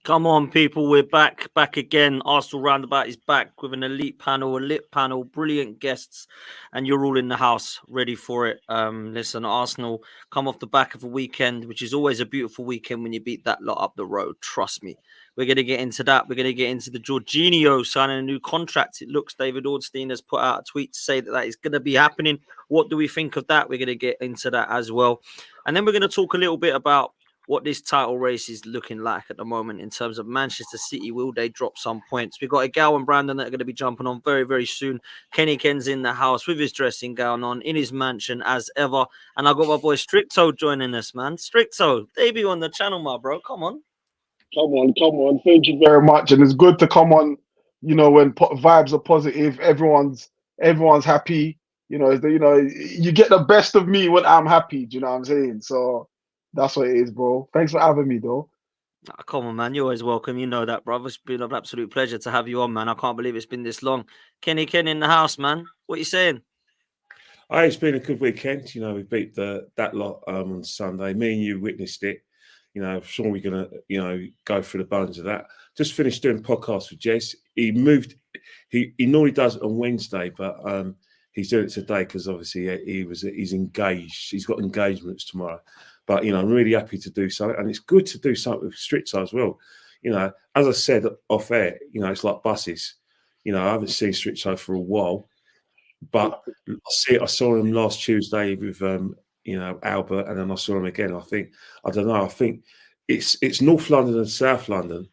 Come on, people, we're back again. Arsenal Roundabout is back with an elite panel, a lit panel, brilliant guests, and you're all in the house ready for it. Listen, Arsenal come off the back of a weekend, which is always a beautiful weekend when you beat that lot up the road. Trust me. We're going to get into that. We're going to get into the Jorginho signing a new contract. It looks David Ornstein has put out a tweet to say that is going to be happening. What do we think of that? We're going to get into that as well. And then we're going to talk a little bit about what this title race is looking like at the moment in terms of Manchester City. Will they drop some points? We've got Egal and Brandon that are going to be jumping on very, very soon. Kenny Ken's in the house with his dressing gown on in his mansion as ever. And I've got my boy Stricto joining us, man. Stricto, debut on the channel, my bro. Come on. Come on. Thank you very much. And it's good to come on, when vibes are positive, everyone's happy. You get the best of me when I'm happy. Do you know what I'm saying? So that's what it is, bro. Thanks for having me, though. Come on, man. You're always welcome. You know that, brother. It's been an absolute pleasure to have you on, man. I can't believe it's been this long. Kenny Ken in the house, man. What are you saying? It's been a good weekend. We beat that lot on Sunday. Me and you witnessed it. I'm sure we're going to, go through the bones of that. Just finished doing podcasts with Jess. He moved. He normally does it on Wednesday, but he's doing it today because obviously he's engaged. He's got engagements tomorrow. But, I'm really happy to do something. And it's good to do something with Stritzo as well. As I said off air, it's like buses. I haven't seen Stritzo for a while. But I saw him last Tuesday with, Albert. And then I saw him again. I think it's North London and South London.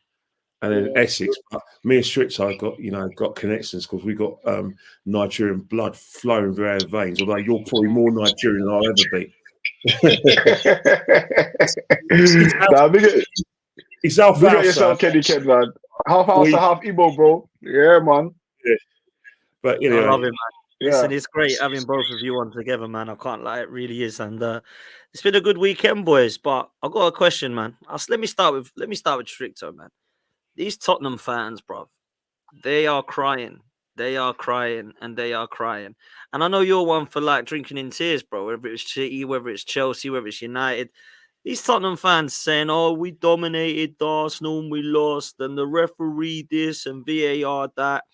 And then Essex. But me and Stritzo got connections because we got Nigerian blood flowing through our veins. Although you're probably more Nigerian than I'll ever be. He's half yourself, Kenny Ken, man. Half Hausa, half Igbo, bro. Yeah, man. Yeah. But I love it, man. Listen, it's great having both of you on together, man. I can't lie, it really is. And it's been a good weekend, boys. But I've got a question, man. Let me start with Stricto, man. These Tottenham fans, bro, they are crying. They are crying and they are crying. And I know you're one for like drinking in tears, bro, whether it's City, whether it's Chelsea, whether it's United. These Tottenham fans saying, oh, we dominated Arsenal and we lost and the referee this and VAR that.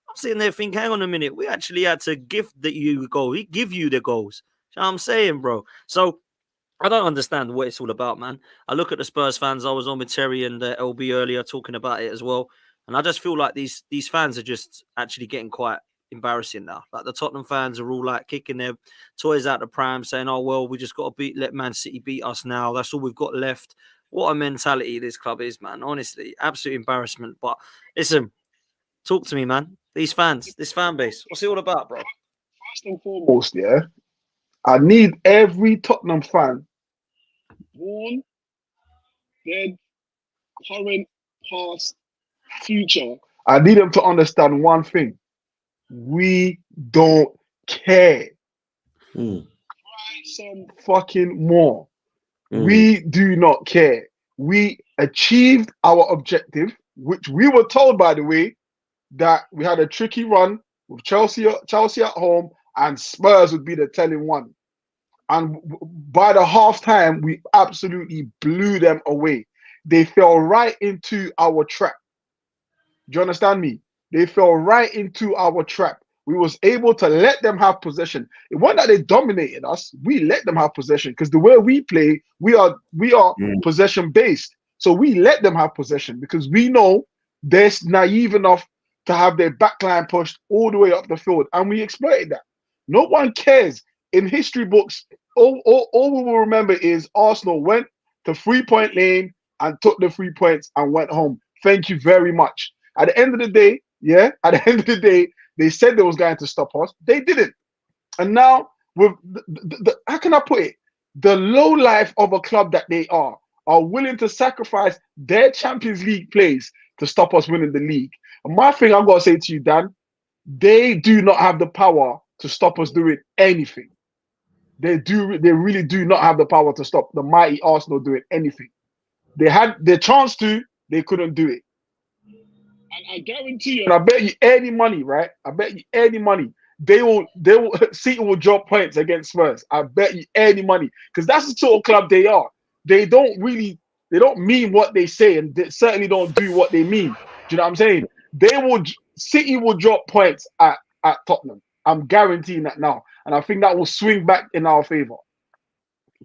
I'm sitting there thinking, hang on a minute. We actually had to give you the goal. We give you the goals. You know what I'm saying, bro? So I don't understand what it's all about, man. I look at the Spurs fans. I was on with Terry and LB earlier talking about it as well. And I just feel like these fans are just actually getting quite embarrassing now. Like the Tottenham fans are all like kicking their toys out the pram, saying, "Oh well, we just got to let Man City beat us now. That's all we've got left." What a mentality this club is, man. Honestly, absolute embarrassment. But listen, talk to me, man. These fans, this fan base, what's it all about, bro? First and foremost, I need every Tottenham fan, born, dead, current, past, future, I need them to understand one thing. We don't care. Try some fucking more. We do not care. We achieved our objective, which we were told, by the way, that we had a tricky run with Chelsea at home and Spurs would be the telling one. And by the half time, we absolutely blew them away. They fell right into our trap. Do you understand me? They fell right into our trap. We was able to let them have possession. It wasn't that they dominated us. We let them have possession because the way we play, we are possession based. So we let them have possession because we know they're naive enough to have their backline pushed all the way up the field, and we exploited that. No one cares. In history books, all we will remember is Arsenal went to 3-point lane and took the 3 points and went home. Thank you very much. At the end of the day, they said they was going to stop us. They didn't. And now, with how can I put it? The low life of a club that they are willing to sacrifice their Champions League plays to stop us winning the league. And my thing I've got to say to you, Dan, they do not have the power to stop us doing anything. They really do not have the power to stop the mighty Arsenal doing anything. They had their chance to, they couldn't do it. And I guarantee you, and I bet you any money, right? I bet you any money, they will City will drop points against Spurs. I bet you any money. Because that's the sort of club they are. They don't really They don't mean what they say, and they certainly don't do what they mean. Do you know what I'm saying? City will drop points at Tottenham. I'm guaranteeing that now, and I think that will swing back in our favor.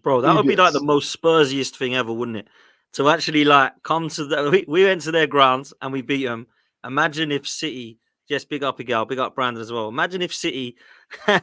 Bro, that would be like the most Spursiest thing ever, wouldn't it? To actually like come to we went to their grounds and we beat them. Imagine if City, yes, big up Miguel, big up Brandon as well. Imagine if City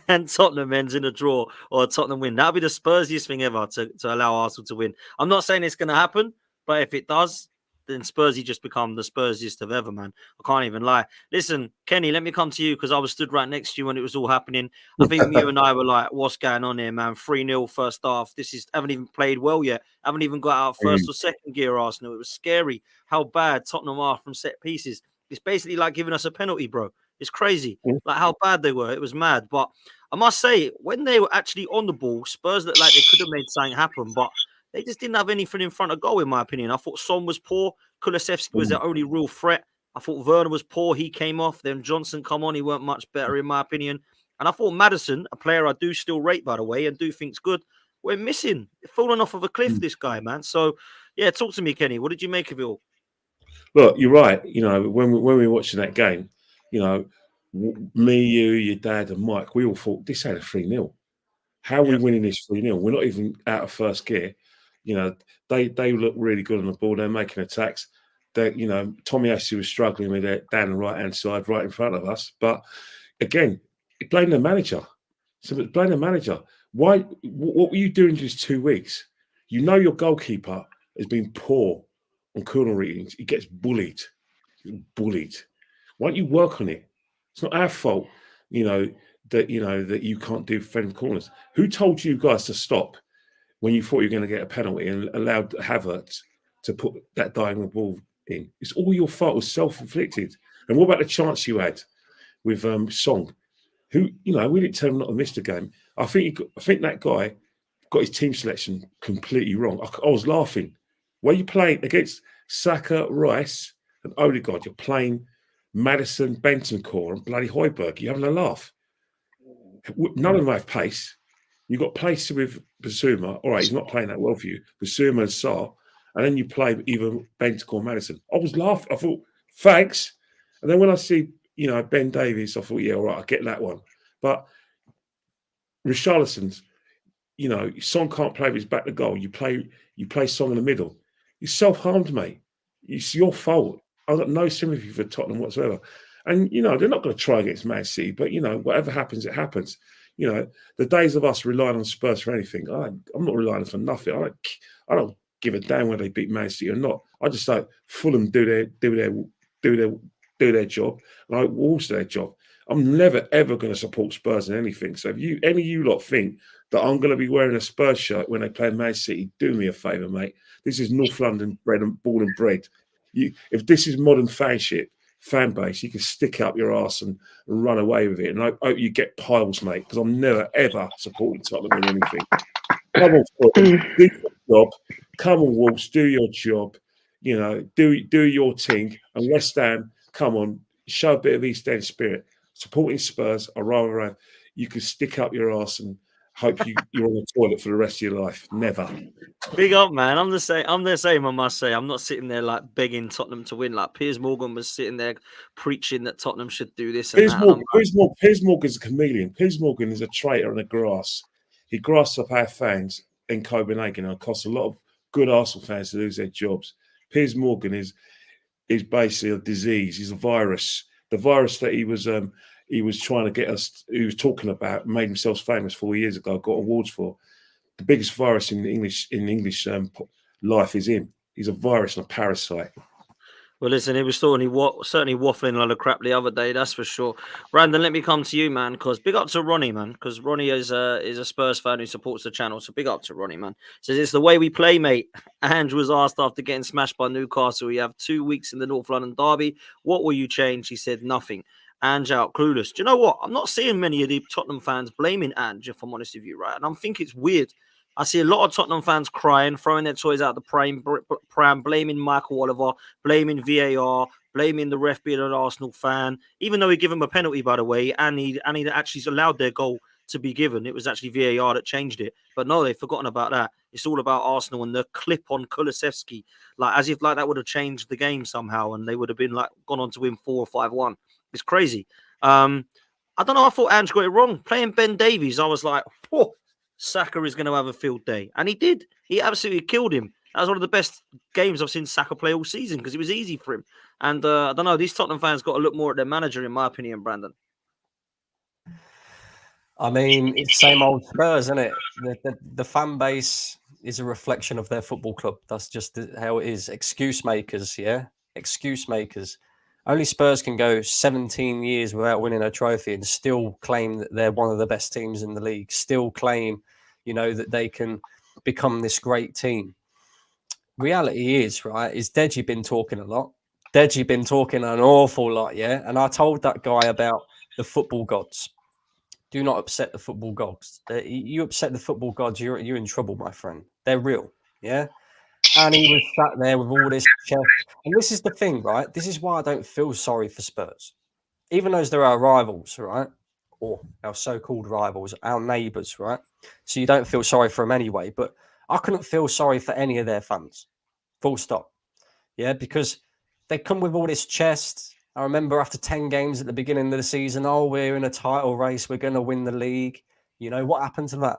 and Tottenham ends in a draw or a Tottenham win. That would be the Spursiest thing ever to allow Arsenal to win. I'm not saying it's going to happen, but if it does, then Spursy just become the Spursiest of ever, man. I can't even lie. Listen, Kenny, let me come to you because I was stood right next to you when it was all happening. I think you and I were like, what's going on here, man? 3-0 first half. Haven't even played well yet. Haven't even got out first or second gear, Arsenal. It was scary how bad Tottenham are from set pieces. It's basically like giving us a penalty, bro. It's crazy. Like how bad they were. It was mad. But I must say, when they were actually on the ball, Spurs looked like they could have made something happen. But they just didn't have anything in front of goal, in my opinion. I thought Son was poor. Kulusevski was their only real threat. I thought Werner was poor. He came off. Then Johnson come on. He weren't much better, in my opinion. And I thought Maddison, a player I do still rate, by the way, and do think's good, we're missing. Falling off of a cliff, this guy, man. So, yeah, talk to me, Kenny. What did you make of it all? Look, you're right. You know, when we were watching that game, you know, me, you, your dad, and Mike, we all thought this ain't a 3-0. How are we winning this 3-0? We're not even out of first gear. You know, they look really good on the ball. They're making attacks. You know, Tommy Ashley was struggling with it down the right-hand side, right in front of us. But again, blame the manager. So blame the manager. Why? What were you doing just 2 weeks? You know your goalkeeper has been poor on corner readings. He gets bullied. Why don't you work on it? It's not our fault, that you can't do defend corners. Who told you guys to stop when you thought you were going to get a penalty and allowed Havertz to put that diagonal ball in? It's all your fault. It was self-inflicted. And what about the chance you had with Song? Who, we didn't tell him not to miss the game. I think that guy got his team selection completely wrong. I was laughing. Why are you playing against Saka, Rice, and Odegaard? You're playing Maddison, Bentancur, and bloody Højbjerg. You're having a laugh. None of them have pace. You've got pace with Basuma. All right, he's not playing that well for you. Basuma and Sarr. And then you play even Bentancur or Maddison. I was laughing. I thought, thanks. And then when I see, Ben Davies, I thought, yeah, all right, I get that one. But Richarlison's, Son can't play with his back to goal. You play Son in the middle. You self-harmed, mate. It's your fault. I've got no sympathy for Tottenham whatsoever. And, they're not going to try against Man City, but, whatever happens, it happens. The days of us relying on Spurs for anything, I'm not relying for nothing. I don't give a damn whether they beat Man City or not. I just like Fulham do their job, and I will also their job. I'm never, ever going to support Spurs in anything. So if any of you lot think that I'm going to be wearing a Spurs shirt when they play Man City, do me a favour, mate. This is North London born and bred. If this is modern fan base, you can stick up your arse and run away with it. And I hope you get piles, mate, because I'm never, ever supporting Tottenham in anything. Come on, Fulham, do your job. Come on, Wolves, do your job. Do your thing. And West Ham, come on, show a bit of East End spirit. Supporting Spurs, I'd rather you can stick up your arse and hope you're on the toilet for the rest of your life. Never. Big up, man. I'm the same, I must say. I'm not sitting there like begging Tottenham to win. Like Piers Morgan was sitting there preaching that Tottenham should do this and that. Piers Morgan's a chameleon. Piers Morgan is a traitor on the grass. He grasps up our fans in Copenhagen and costs a lot of good Arsenal fans to lose their jobs. Piers Morgan is basically a disease. He's a virus. The virus that he was trying to get us, he was talking about, made himself famous 4 years ago, got awards for. The biggest virus in English life is him. He's a virus and a parasite. Well, listen, he was certainly waffling a lot of crap the other day, that's for sure. Brandon, let me come to you, man, because big up to Ronnie, man, because Ronnie is a Spurs fan who supports the channel, so big up to Ronnie, man. Says it's the way we play, mate. Andrew was asked after getting smashed by Newcastle, we have 2 weeks in the North London derby. What will you change? He said nothing. Ange out, clueless. Do you know what? I'm not seeing many of the Tottenham fans blaming Ange, if I'm honest with you, right? And I think it's weird. I see a lot of Tottenham fans crying, throwing their toys out the pram, blaming Michael Oliver, blaming VAR, blaming the ref being an Arsenal fan, even though he gave him a penalty, by the way, and he actually allowed their goal to be given. It was actually VAR that changed it. But no, they've forgotten about that. It's all about Arsenal and the clip on Kulusevski, like as if like that would have changed the game somehow, and they would have been like gone on to win 4 or 5-1. It's crazy. I don't know. I thought Ange got it wrong. Playing Ben Davies, I was like, whoa, Saka is going to have a field day. And he did. He absolutely killed him. That was one of the best games I've seen Saka play all season because it was easy for him. And I don't know. These Tottenham fans got to look more at their manager, in my opinion, Brandon. I mean, it's same old Spurs, isn't it? The fan base is a reflection of their football club. That's just how it is. Excuse makers, yeah? Excuse makers. Only Spurs can go 17 years without winning a trophy and still claim that they're one of the best teams in the league, still claim, that they can become this great team. Reality is, right, is Deji been talking a lot. Deji been talking an awful lot, yeah? And I told that guy about the football gods. Do not upset the football gods. You upset the football gods, you're in trouble, my friend. They're real, yeah? And he was sat there with all this chest. And this is the thing, right? This is why I don't feel sorry for Spurs. Even though they're our rivals, right? Or our so-called rivals, our neighbours, right? So you don't feel sorry for them anyway. But I couldn't feel sorry for any of their fans. Full stop. Yeah, because they come with all this chest. I remember after 10 games at the beginning of the season, we're in a title race. We're going to win the league. What happened to that?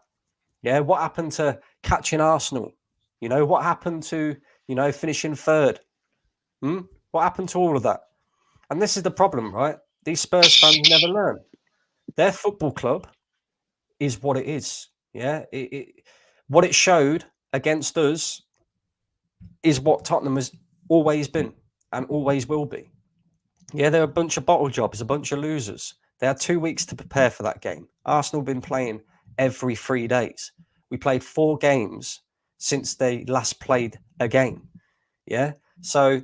Yeah, what happened to catching Arsenal? What happened to, finishing third? What happened to all of that? And this is the problem, right? These Spurs fans never learn. Their football club is what it is. Yeah, what it showed against us is what Tottenham has always been and always will be. Yeah, they're a bunch of bottle jobs, a bunch of losers. They had 2 weeks to prepare for that game. Arsenal have been playing every 3 days. We played 4 games since they last played a game. Yeah. So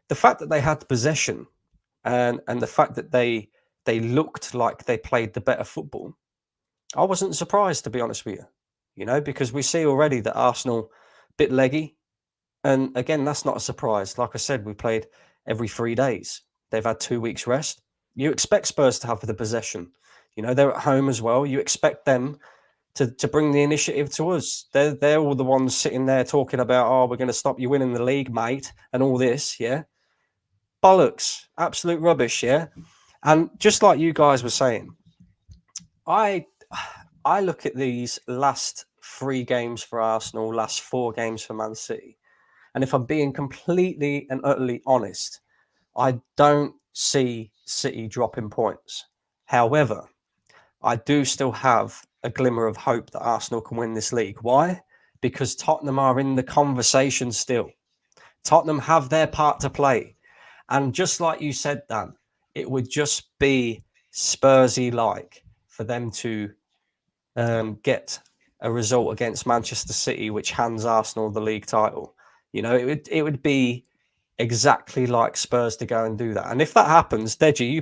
the fact that they had possession and the fact that they looked like they played the better football, I wasn't surprised, to be honest with you. Because we see already that Arsenal bit leggy. And again, that's not a surprise. Like I said, we played every 3 days. They've had 2 weeks rest. You expect Spurs to have the possession. They're at home as well. You expect them to bring the initiative to us. They're all the ones sitting there talking about, we're going to stop you winning the league, mate, and all this, yeah? Bollocks. Absolute rubbish, yeah? And just like you guys were saying, I look at these last 3 games for Arsenal, last 4 games for Man City, and if I'm being completely and utterly honest, I don't see City dropping points. However, I do still have a glimmer of hope that Arsenal can win this league. Why? Because Tottenham are in the conversation still. Tottenham have their part to play. And just like you said, Dan, it would just be Spursy-like for them to get a result against Manchester City, which hands Arsenal the league title. It would be exactly like Spurs to go and do that. And if that happens, Deji, you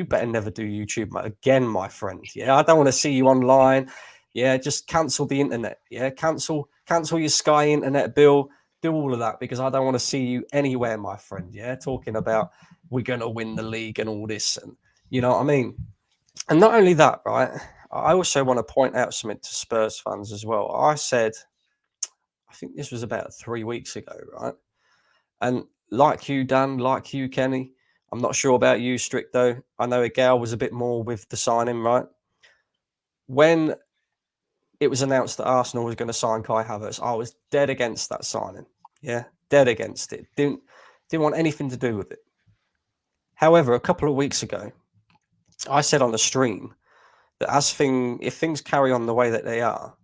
better never do YouTube again, my friend. Yeah, I don't want to see you online. Yeah, just cancel the internet. Yeah, cancel your Sky internet bill. Do all of that because I don't want to see you anywhere, my friend. Yeah, talking about we're going to win the league and all this, and you know what I mean. And not only that, right? I also want to point out something to Spurs fans as well. I said, I think this was about 3 weeks ago, right? And like you, Dan, like you, Kenny, I'm not sure about you, Stricto. I know Agal was a bit more with the signing, right? When it was announced that Arsenal was going to sign Kai Havertz, I was dead against that signing. Yeah, dead against it. Didn't want anything to do with it. However, a couple of weeks ago, I said on the stream that if things carry on the way that they are,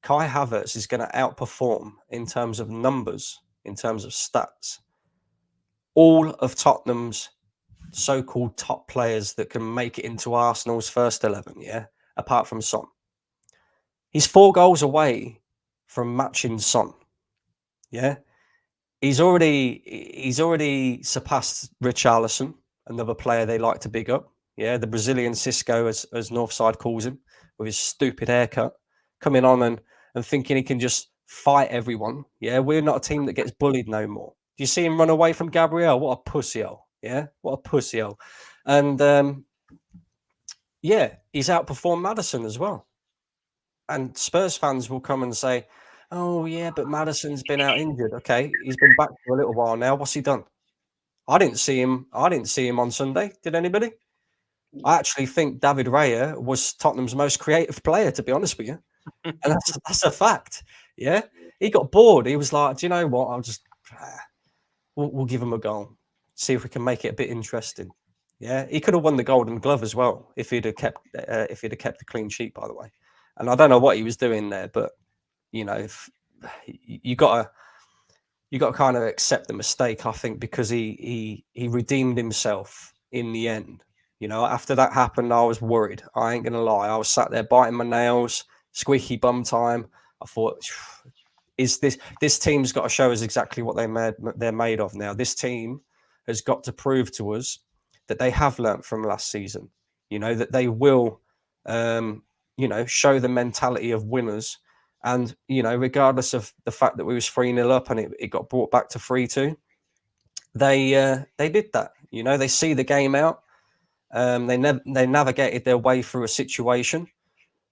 Kai Havertz is going to outperform in terms of numbers, in terms of stats, all of Tottenham's so-called top players that can make it into Arsenal's first 11, yeah, apart from Son. He's 4 goals away from matching Son, yeah. He's already surpassed Richarlison, another player they like to big up, yeah, the Brazilian Cisco, as Northside calls him, with his stupid haircut, coming on and thinking he can just fight everyone, yeah. We're not a team that gets bullied no more. Do you see him run away from Gabriel? What a pussy-hole. Yeah, what a pussy-hole. And, yeah, he's outperformed Maddison as well. And Spurs fans will come and say, "Oh yeah, but Maddison's been out injured." Okay, he's been back for a little while now. What's he done? I didn't see him on Sunday. Did anybody? I actually think David Raya was Tottenham's most creative player, to be honest with you, and that's a fact. Yeah, he got bored. He was like, "Do you know what? I'll just we'll give him a goal, see if we can make it a bit interesting." Yeah, he could have won the Golden Glove as well if he'd have kept a clean sheet, by the way. And I don't know what he was doing there, but you know, if you got to kind of accept the mistake, I think, because he redeemed himself in the end. You know, after that happened, I was worried. I ain't gonna lie. I was sat there biting my nails, squeaky bum time. I thought, is this team's got to show us exactly what they're made of now. This team has got to prove to us that they have learnt from last season. You know, that they will, show the mentality of winners. And, you know, regardless of the fact that we was 3-0 up and it got brought back to 3-2, they did that. You know, they see the game out. They navigated their way through a situation.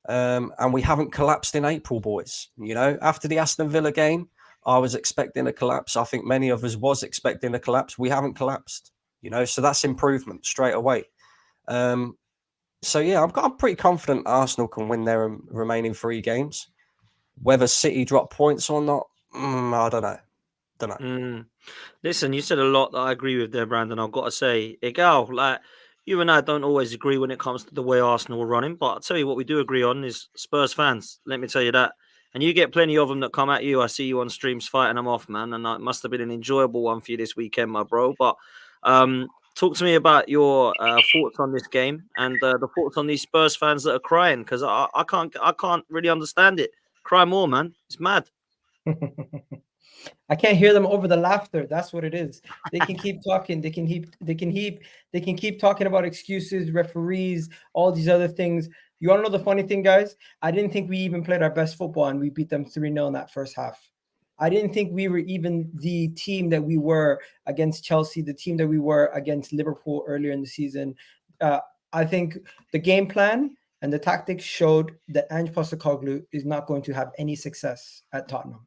And we haven't collapsed in April, boys. You know, after the Aston Villa game, I was expecting a collapse. I think many of us was expecting a collapse. We haven't collapsed, you know, so that's improvement straight away. So, yeah, I'm pretty confident Arsenal can win their remaining 3 games. Whether City drop points or not, I don't know. Listen, you said a lot that I agree with there, Brandon. I've got to say, Egal, like, you and I don't always agree when it comes to the way Arsenal are running, but I'll tell you what we do agree on is Spurs fans. Let me tell you that. And you get plenty of them that come at you. I see you on streams fighting them off, man. And it must have been an enjoyable one for you this weekend, my bro. But talk to me about your thoughts on this game and the thoughts on these Spurs fans that are crying, because I can't really understand it. Cry more, man. It's mad. I can't hear them over the laughter. That's what it is. They can keep talking. They can keep talking about excuses, referees, all these other things. You want to know the funny thing, guys? I didn't think we even played our best football and we beat them 3-0 in that first half. I didn't think we were even the team that we were against Chelsea, the team that we were against Liverpool earlier in the season. I think the game plan and the tactics showed that Ange Postecoglou is not going to have any success at Tottenham.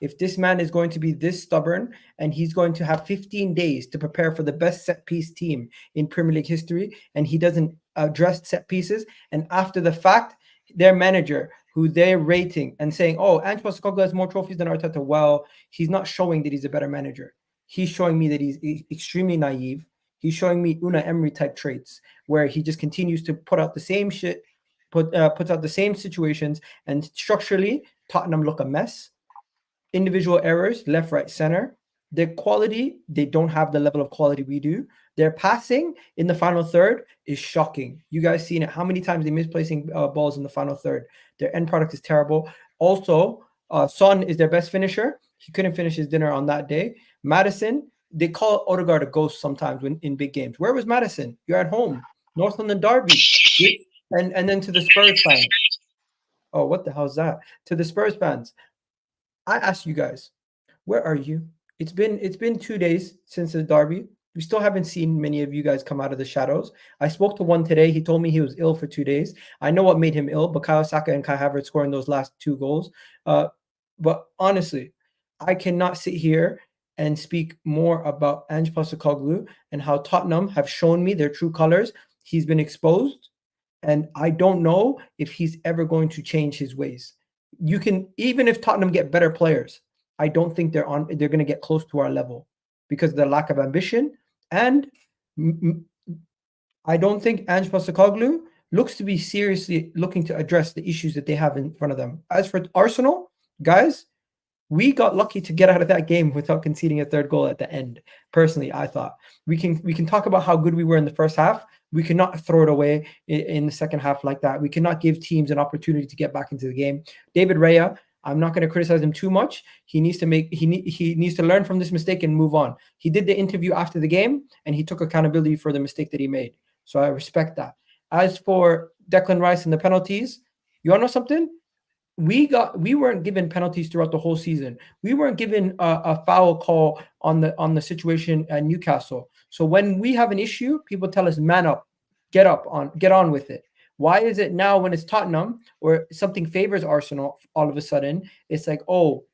If this man is going to be this stubborn and he's going to have 15 days to prepare for the best set piece team in Premier League history, and he doesn't address set pieces, and after the fact, their manager, who they're rating and saying, oh, Ange Postecoglou has more trophies than Arteta, well, he's not showing that he's a better manager. He's showing me that he's extremely naive. He's showing me Unai Emery type traits where he just continues to put out the same shit, puts out the same situations, and structurally, Tottenham look a mess. Individual errors, left, right, center. Their quality, they don't have the level of quality we do. Their passing in the final third is shocking. You guys seen it. How many times they misplacing balls in the final third? Their end product is terrible. Also, Son is their best finisher. He couldn't finish his dinner on that day. Maddison, they call Odegaard a ghost sometimes in big games. Where was Maddison? You're at home. North London derby. And then to the Spurs fans. Oh, what the hell is that? To the Spurs fans. I ask you guys, where are you? It's been 2 days since the derby. We still haven't seen many of you guys come out of the shadows. I spoke to one today. He told me he was ill for 2 days. I know what made him ill, Bukayo Saka and Kai Havertz scoring those last 2 goals. But honestly, I cannot sit here and speak more about Ange Postecoglou and how Tottenham have shown me their true colors. He's been exposed, and I don't know if he's ever going to change his ways. You can, even if Tottenham get better players, I don't think they're going to get close to our level because of the lack of ambition. And I don't think Ange Postecoglou looks to be seriously looking to address the issues that they have in front of them. As for Arsenal, guys, we got lucky to get out of that game without conceding a 3rd goal at the end. Personally, I thought we can talk about how good we were in the first half. We cannot throw it away in the second half like that. We cannot give teams an opportunity to get back into the game. David Raya, I'm not going to criticize him too much. He needs to learn from this mistake and move on. He did the interview after the game and he took accountability for the mistake that he made. So I respect that. As for Declan Rice and the penalties, you want to know something? We weren't given penalties throughout the whole season. We weren't given a foul call on the situation at Newcastle. So when we have an issue, people tell us, man up, get on with it. Why is it now when it's Tottenham or something favors Arsenal, all of a sudden it's like, oh,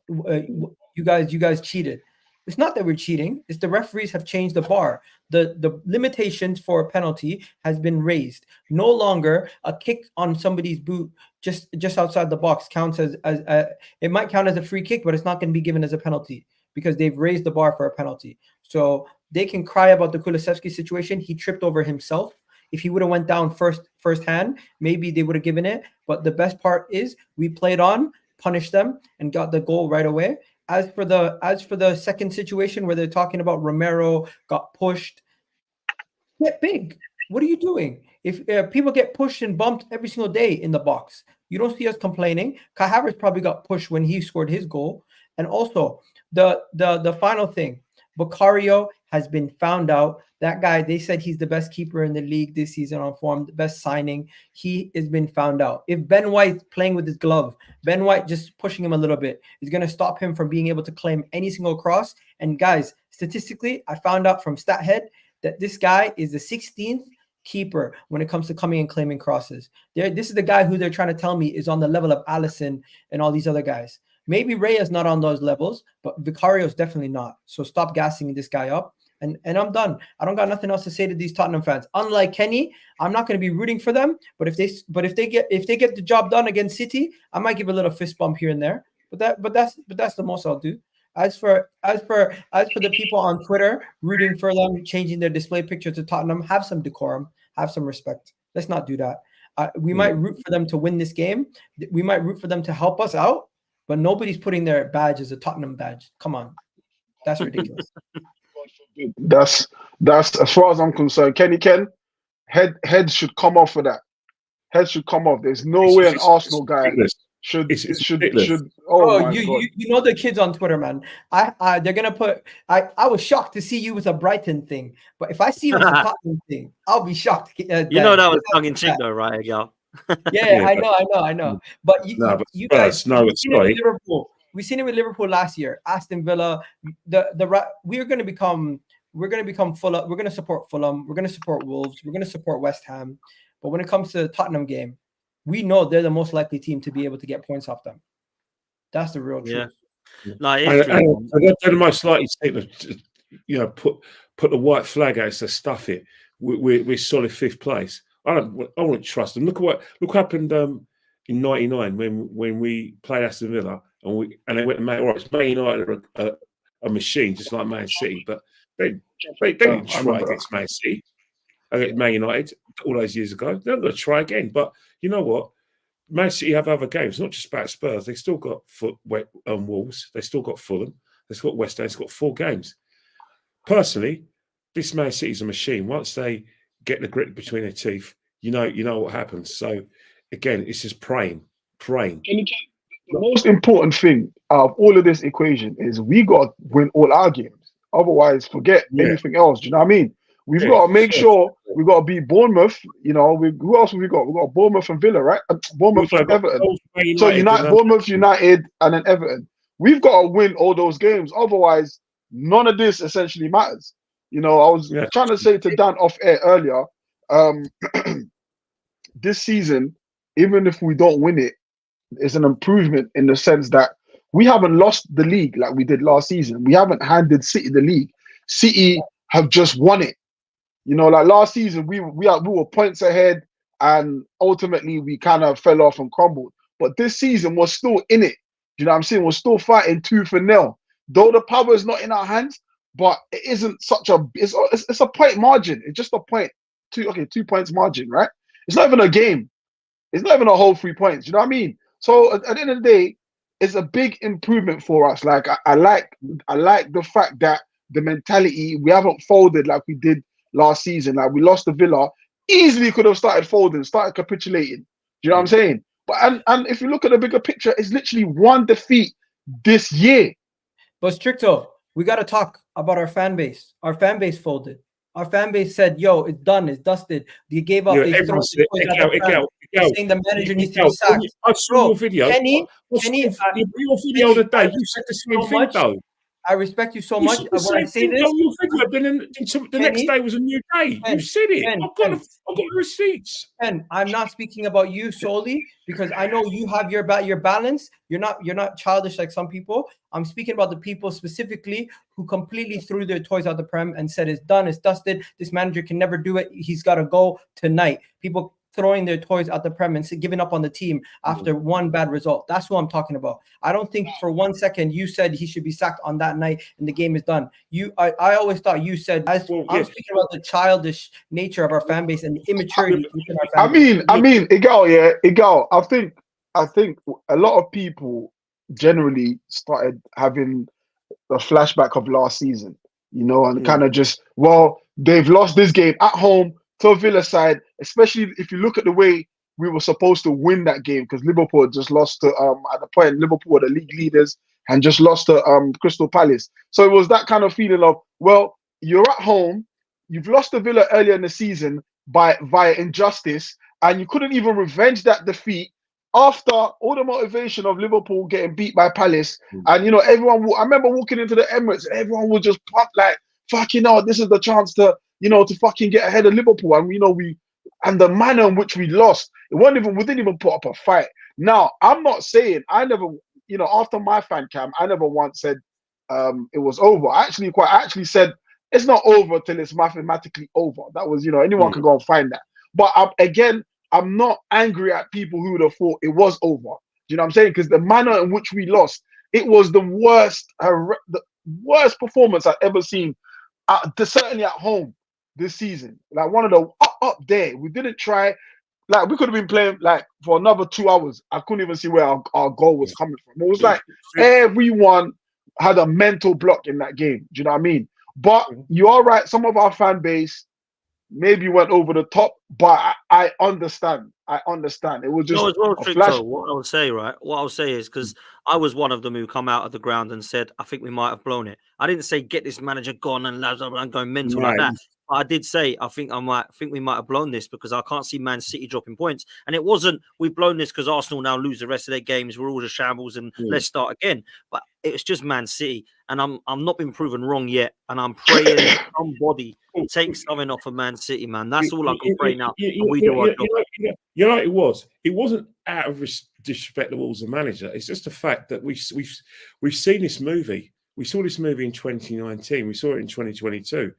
you guys cheated? It's not that we're cheating. It's the referees have changed the bar. The limitations for a penalty has been raised. No longer a kick on somebody's boot just outside the box counts as it might count as a free kick, but it's not going to be given as a penalty because they've raised the bar for a penalty. So they can cry about the Kulusevski situation. He tripped over himself. If he would have went down first hand, maybe they would have given it. But the best part is we played on, punished them, and got the goal right away. As for the second situation where they're talking about Romero got pushed, get big. What are you doing? If people get pushed and bumped every single day in the box, you don't see us complaining. Kai Havertz probably got pushed when he scored his goal. And also the final thing, Vicario has been found out. That guy, they said he's the best keeper in the league this season on form, the best signing. He has been found out. If Ben White's playing with his glove, Ben White just pushing him a little bit is going to stop him from being able to claim any single cross. And guys, statistically, I found out from StatHead that this guy is the 16th keeper when it comes to coming and claiming crosses. This is the guy who they're trying to tell me is on the level of Allison and all these other guys. Maybe Ray is not on those levels, but Vicario is definitely not. So stop gassing this guy up. And I'm done. I don't got nothing else to say to these Tottenham fans. Unlike Kenny, I'm not going to be rooting for them. But if they get the job done against City, I might give a little fist bump here and there. But that's the most I'll do. As for the people on Twitter rooting for them, changing their display picture to Tottenham, have some decorum, have some respect. Let's not do that. We might root for them to win this game. We might root for them to help us out. But nobody's putting their badge as a Tottenham badge. Come on, that's ridiculous. That's as far as I'm concerned. Ken, head should come off for that. Head should come off. There's no way an Arsenal guy should. Oh my God. You know the kids on Twitter, man. They're gonna put. I was shocked to see you with a Brighton thing, but if I see you with a Tottenham thing, I'll be shocked. That was tongue in cheek, though, right, Gal? Yeah, I know. But you guys, we've seen it with Liverpool last year. Aston Villa, we're going to support Fulham. We're going to support Wolves. We're going to support West Ham. But when it comes to the Tottenham game, we know they're the most likely team to be able to get points off them. That's the real truth. Yeah. No, it's true. They're the most likely to put the white flag out to stuff it. We're solid fifth place. I wouldn't trust them. Look happened in '99 when we played Aston Villa and they went to Man. All right, it's Man United are a machine just like Man City, but they didn't try against Man City, against Man United all those years ago. They're not going to try again. But you know what? Man City have other games. It's not just about Spurs. They still got Wolves. They still got Fulham. They've got West Ham. It's got 4 games. Personally, this Man City's a machine. Once they get the grit between their teeth, you know what happens. So again, it's just praying. The most important thing out of all of this equation is we got to win all our games. Otherwise, forget anything else. Do you know what I mean? We've got to make sure we got to beat Bournemouth. You know, who else have we got? We got Bournemouth and Villa, right? Bournemouth and Everton. So Bournemouth, United, and then Everton. We've got to win all those games. Otherwise, none of this essentially matters. You know, I was trying to say to Dan off air earlier, this season, even if we don't win it, it's an improvement in the sense that we haven't lost the league like we did last season. We haven't handed City the league. City have just won it. You know, like last season, we were points ahead and ultimately we kind of fell off and crumbled. But this season, we're still in it. You know what I'm saying? We're still fighting tooth and nail. Though the power is not in our hands, but it isn't such a it's a point margin. It's just a point. 2 points margin, right? It's not even a game. It's not even a whole 3 points. You know what I mean? So at the end of the day, it's a big improvement for us. Like I like the fact that the mentality, we haven't folded like we did last season. Like we lost the Villa, easily could have started folding, started capitulating. Do you know what I'm saying? But and if you look at the bigger picture, it's literally 1 defeat this year. But Stricto, we got to talk about our fan base. Our fan base folded. Our fan base said, "Yo, it's done. It's dusted." They gave up. They threw saying the manager needs to be sacked. I saw your video. Kenny, your video today. You said the same thing, though. I respect you so much. When I say this, the next day was a new day. You said it. I've got the receipts. And I'm not speaking about you solely because I know you have your balance. You're not childish like some people. I'm speaking about the people specifically who completely threw their toys out the Prem and said it's done, it's dusted. This manager can never do it. He's got to go tonight. People throwing their toys out the Prem and giving up on the team after one bad result. That's what I'm talking about. I don't think for 1 second you said he should be sacked on that night and the game is done. I always thought you said I'm speaking about the childish nature of our fan base and the immaturity within our fan base. I mean, Igal. I think a lot of people generally started having a flashback of last season, and kind of just, they've lost this game at home to a Villa side, especially if you look at the way we were supposed to win that game, because Liverpool just lost to at the point Liverpool were the league leaders and just lost to Crystal Palace. So it was that kind of feeling of, you're at home, you've lost to Villa earlier in the season via injustice, and you couldn't even revenge that defeat after all the motivation of Liverpool getting beat by Palace. And everyone, I remember walking into the Emirates and everyone would just pop like, fucking hell, this is the chance to to fucking get ahead of Liverpool. And and the manner in which we lost, we didn't even put up a fight. Now, I'm not saying, I never, after my fan cam, I never once said it was over. I actually said it's not over till it's mathematically over. That was, anyone can go and find that. But I'm not angry at people who would have thought it was over. Do you know what I'm saying? Because the manner in which we lost, it was the worst performance I've ever seen, certainly at home this season. Like one of the up there. We didn't try. Like we could have been playing like for another 2 hours. I couldn't even see where our goal was coming from. It was like everyone had a mental block in that game. Do you know what I mean? But you are right. Some of our fan base maybe went over the top, but I understand. It was just a flash. What I'll say is because I was one of them who come out of the ground and said, I think we might have blown it. I didn't say get this manager gone and going mental like that. But I did say I think we might have blown this because I can't see Man City dropping points. And it wasn't we've blown this because Arsenal now lose the rest of their games. We're all just shambles and let's start again. But it's just Man City, and I'm not been proven wrong yet. And I'm praying somebody takes something off of Man City, man. That's all I can pray now. We do our job. It wasn't out of disrespect towards the manager. It's just the fact that we've seen this movie. We saw this movie in 2019. We saw it in 2022.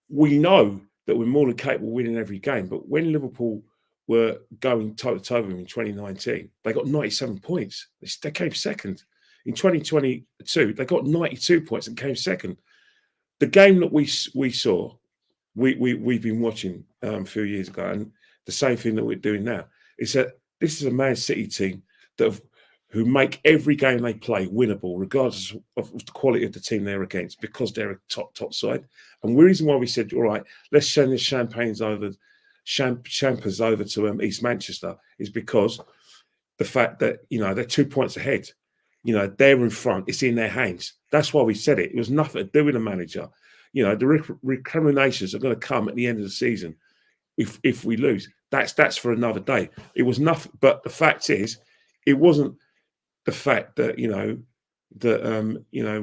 We know that we're more than capable of winning every game. But when Liverpool were going toe-to-toe with them in 2019, they got 97 points. They came second. In 2022, they got 92 points and came second. The game that we saw, we've been watching a few years ago, and the same thing that we're doing now is that this is a Man City team who make every game they play winnable, regardless of the quality of the team they're against, because they're a top side. And the reason why we said, all right, let's send the champers over to East Manchester is because the fact that, they're 2 points ahead. They're in front. It's in their hands. That's why we said it. It was nothing to do with the manager. The recriminations are going to come at the end of the season if we lose. That's for another day. It was nothing. But the fact is, it wasn't the fact that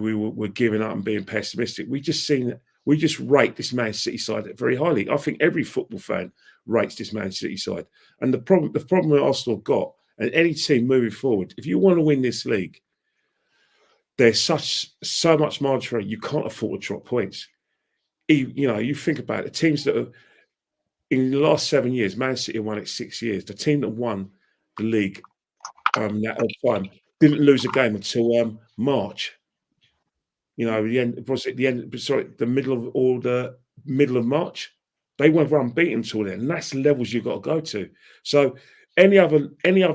we were giving up and being pessimistic. We just rate this Man City side very highly. I think every football fan rates this Man City side. And the problem that Arsenal got, and any team moving forward, if you want to win this league, there's so much margin. You can't afford to drop points. You think about it, the teams that have in the last 7 years, Man City won it 6 years. The team that won the league that time didn't lose a game until March. The middle of March. They were unbeaten until then, and that's the levels you've got to go to. So any other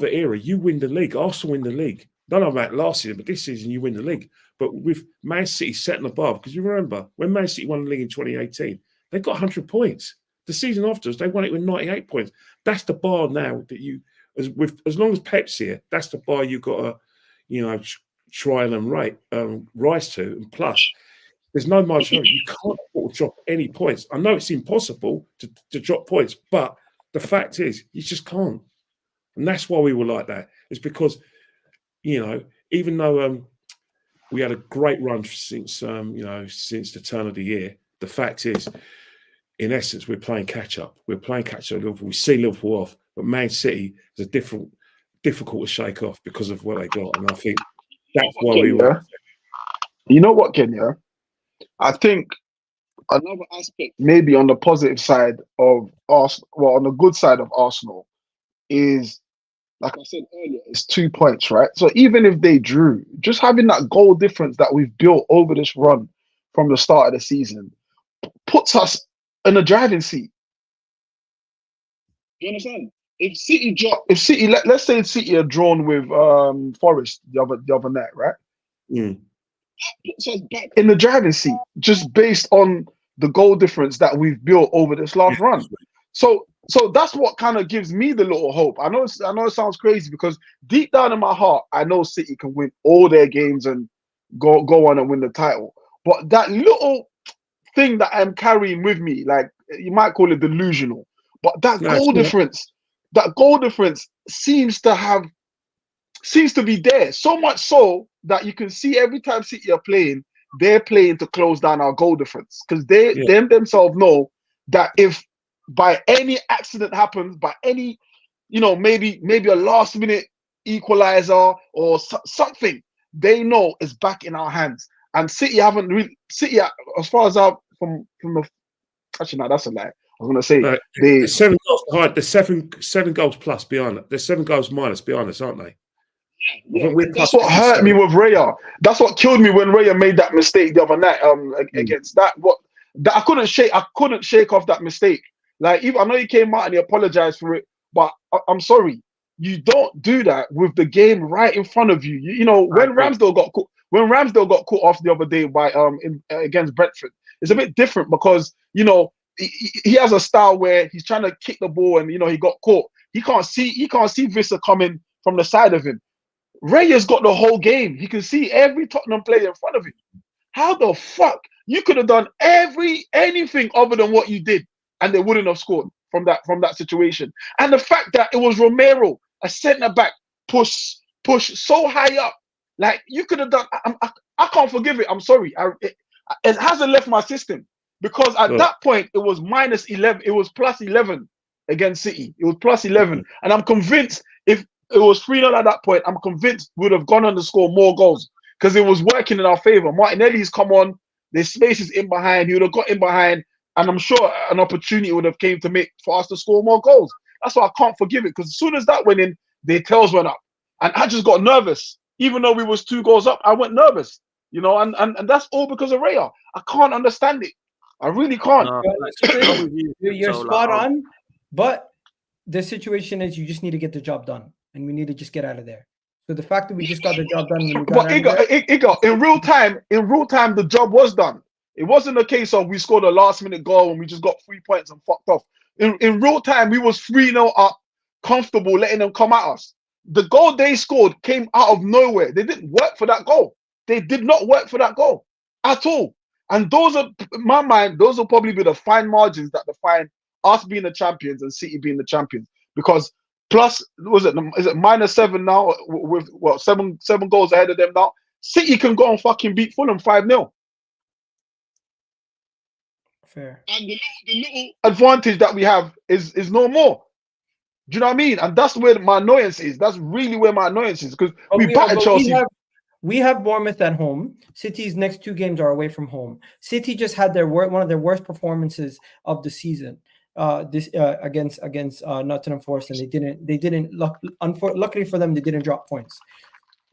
era, you win the league. Arsenal win the league. Don't know about last season, but this season you win the league. But with Man City setting above, because you remember when Man City won the league in 2018, they got 100 points. The season afterwards, they won it with 98 points. That's the bar now that you, as long as Pep's here, that's the bar you've got to, try and rise to. And plus, there's no margin. You can't afford to drop any points. I know it's impossible to drop points, but the fact is, you just can't. And that's why we were like that. It's because, even though we had a great run since since the turn of the year. The fact is, in essence, we're playing catch up. We're playing catch up. We see Liverpool off, but Man City is difficult to shake off because of what they got, and I think that's why we were. You know what, Kenya? I think another aspect, maybe on the positive side of Arsenal, well, on the good side of Arsenal, is, like I said earlier, it's 2 points, right? So even if they drew, just having that goal difference that we've built over this run from the start of the season puts us in a driving seat. You understand? If City, let's say City are drawn with Forest the other night, right? Mm. That puts us back in the driving seat, just based on the goal difference that we've built over this last run. So that's what kind of gives me the little hope. I know it sounds crazy, because deep down in my heart, I know City can win all their games and go on and win the title. But that little thing that I'm carrying with me, like, you might call it delusional, but that goal difference seems to be there. So much so that you can see every time City are playing, they're playing to close down our goal difference, because they themselves know that if by any accident happens, by any, maybe a last minute equalizer or something, they know it's back in our hands. And City haven't really, as far as from the, actually no, that's a lie. I was gonna say the 7 goals behind, the seven goals plus behind it. There's 7 goals minus behind us, aren't they? Yeah. That's what hurt me with Raya. That's what killed me when Raya made that mistake the other night against that. I couldn't shake off that mistake. Like, even I know he came out and he apologized for it, but I'm sorry, you don't do that with the game right in front of you. When Ramsdale got caught off the other day by against Brentford, it's a bit different, because he has a style where he's trying to kick the ball and he got caught. He can't see Vista coming from the side of him. Raya's got the whole game. He can see every Tottenham player in front of him. How the fuck you could have done anything other than what you did, and they wouldn't have scored from that situation? And the fact that it was Romero, a centre back, push so high up, like, you could have done. I can't forgive it. I'm sorry. It hasn't left my system, because at that point it was -11. It was +11 against City. It was +11, and I'm convinced if it was 3-0 at that point, I'm convinced we would have gone on to score more goals, because it was working in our favour. Martinelli's come on, there's spaces in behind, he would have got in behind, and I'm sure an opportunity would have came for us to score more goals. That's why I can't forgive it, because as soon as that went in, their tails went up, and I just got nervous. Even though we was 2 goals up, I went nervous, and that's all because of Raya. I can't understand it. I really can't. You're spot on, but the situation is you just need to get the job done, and we need to just get out of there. So the fact that we just got the job done, but in real time, the job was done. It wasn't a case of we scored a last minute goal and we just got 3 points and fucked off. In real time, we was 3-0 up, comfortable, letting them come at us. The goal they scored came out of nowhere. They didn't work for that goal. They did not work for that goal at all. And those are, in my mind, those will probably be the fine margins that define us being the champions and City being the champions. Because is it -7 now, with 7 goals ahead of them now? City can go and fucking beat Fulham 5-0. Fair. And the little advantage that we have is no more. Do you know what I mean? And that's where my annoyance is. That's really where my annoyance is, because we battered Chelsea. We have Bournemouth at home. City's next 2 games are away from home. City just had one of their worst performances of the season against Nottingham Forest, and they didn't. Luckily for them, they didn't drop points.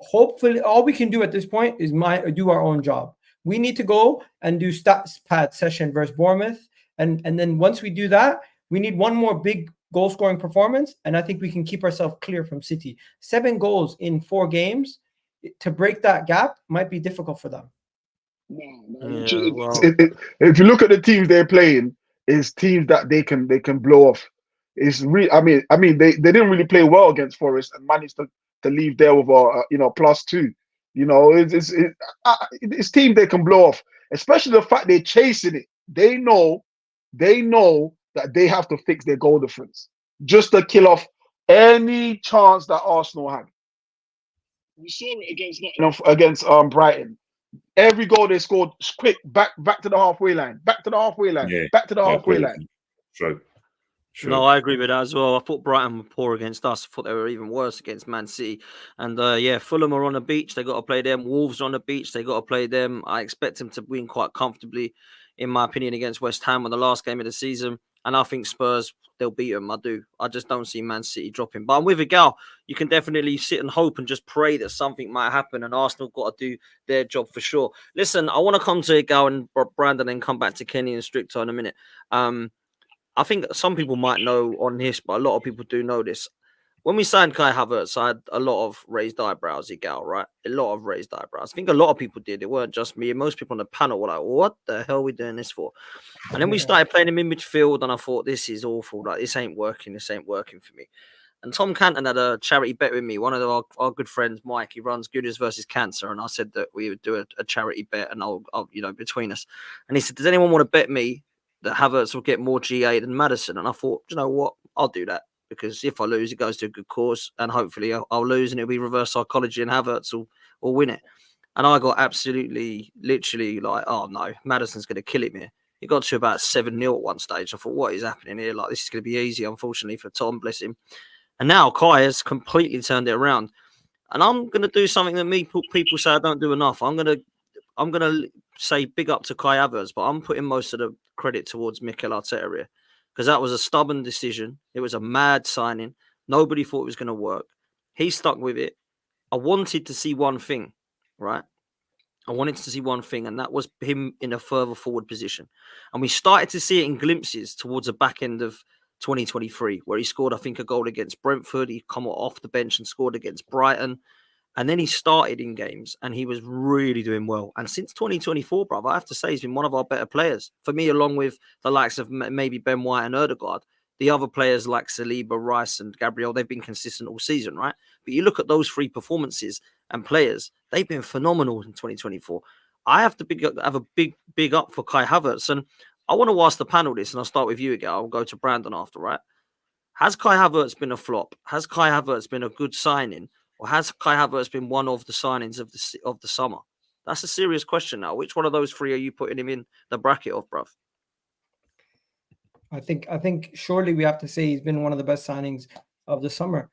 Hopefully, all we can do at this point is do our own job. We need to go and do stats pad session versus Bournemouth, and then once we do that, we need one more big goal scoring performance, and I think we can keep ourselves clear from City. 7 goals in 4 games. To break that gap might be difficult for them. No. If you look at the teams they're playing, it's teams that they can blow off. It's I mean they didn't really play well against Forest and managed to leave there with a +2. It's teams they can blow off, especially the fact they're chasing it. They know that they have to fix their goal difference just to kill off any chance that Arsenal had. We saw it against Brighton. Every goal they scored, quick, back to the halfway line, back to the halfway line, Yeah, back to the I halfway agree. line. True. No, I agree with that as well. I thought Brighton were poor against us. I thought they were even worse against Man City. And yeah, Fulham are on the beach. They got to play them. Wolves are on the beach. They got to play them. I expect them to win quite comfortably, in my opinion, against West Ham on the last game of the season. And I think Spurs, they'll beat them. I do. I just don't see Man City dropping. But I'm with a gal. You can definitely sit and hope and just pray that something might happen. And Arsenal got to do their job for sure. Listen, I want to come to Gal and Brandon and come back to Kenny and Stricto in a minute. I think some people might know on this, but a lot of people do know this. When we signed Kai Havertz, I had a lot of raised eyebrows, Igal, right? A lot of raised eyebrows. I think a lot of people did. It weren't just me. Most people on the panel were like, what the hell are we doing this for? And then we started playing him in midfield, and I thought, this is awful. Like, this ain't working. This ain't working for me. And Tom Canton had a charity bet with me. One of our good friends, Mike, he runs Gooders versus Cancer. And I said that we would do a charity bet, and I'll between us. And he said, does anyone want to bet me that Havertz will get more GA than Maddison? And I thought, you know what? I'll do that, because if I lose, it goes to a good cause, and hopefully I'll lose, and it'll be reverse psychology, and Havertz will win it. And I got absolutely, literally like, oh no, Maddison's going to kill him here. It got to about 7-0 at one stage. I thought, what is happening here? Like, this is going to be easy, unfortunately, for Tom, bless him. And now Kai has completely turned it around. And I'm going to do something that people say I don't do enough. I'm going to say big up to Kai Havertz, but I'm putting most of the credit towards Mikel Arteta here, because that was a stubborn decision. It was a mad signing. Nobody thought it was going to work. He stuck with it. I wanted to see one thing, right? I wanted to see one thing, and that was him in a further forward position. And we started to see it in glimpses towards the back end of 2023, where he scored, I think, a goal against Brentford. He come off the bench and scored against Brighton. And then he started in games, and he was really doing well. And since 2024, brother, I have to say he's been one of our better players. For me, along with the likes of maybe Ben White and Ødegaard, the other players like Saliba, Rice, and Gabriel, they've been consistent all season, right? But you look at those three performances and players, they've been phenomenal in 2024. I have to have a big up for Kai Havertz. And I want to ask the panel this, and I'll start with you again. I'll go to Brandon after, right? Has Kai Havertz been a flop? Has Kai Havertz been a good signing? Or has Kai Havertz been one of the signings of the summer? That's a serious question now. Which one of those three are you putting him in the bracket of, bruv? I think surely we have to say he's been one of the best signings of the summer.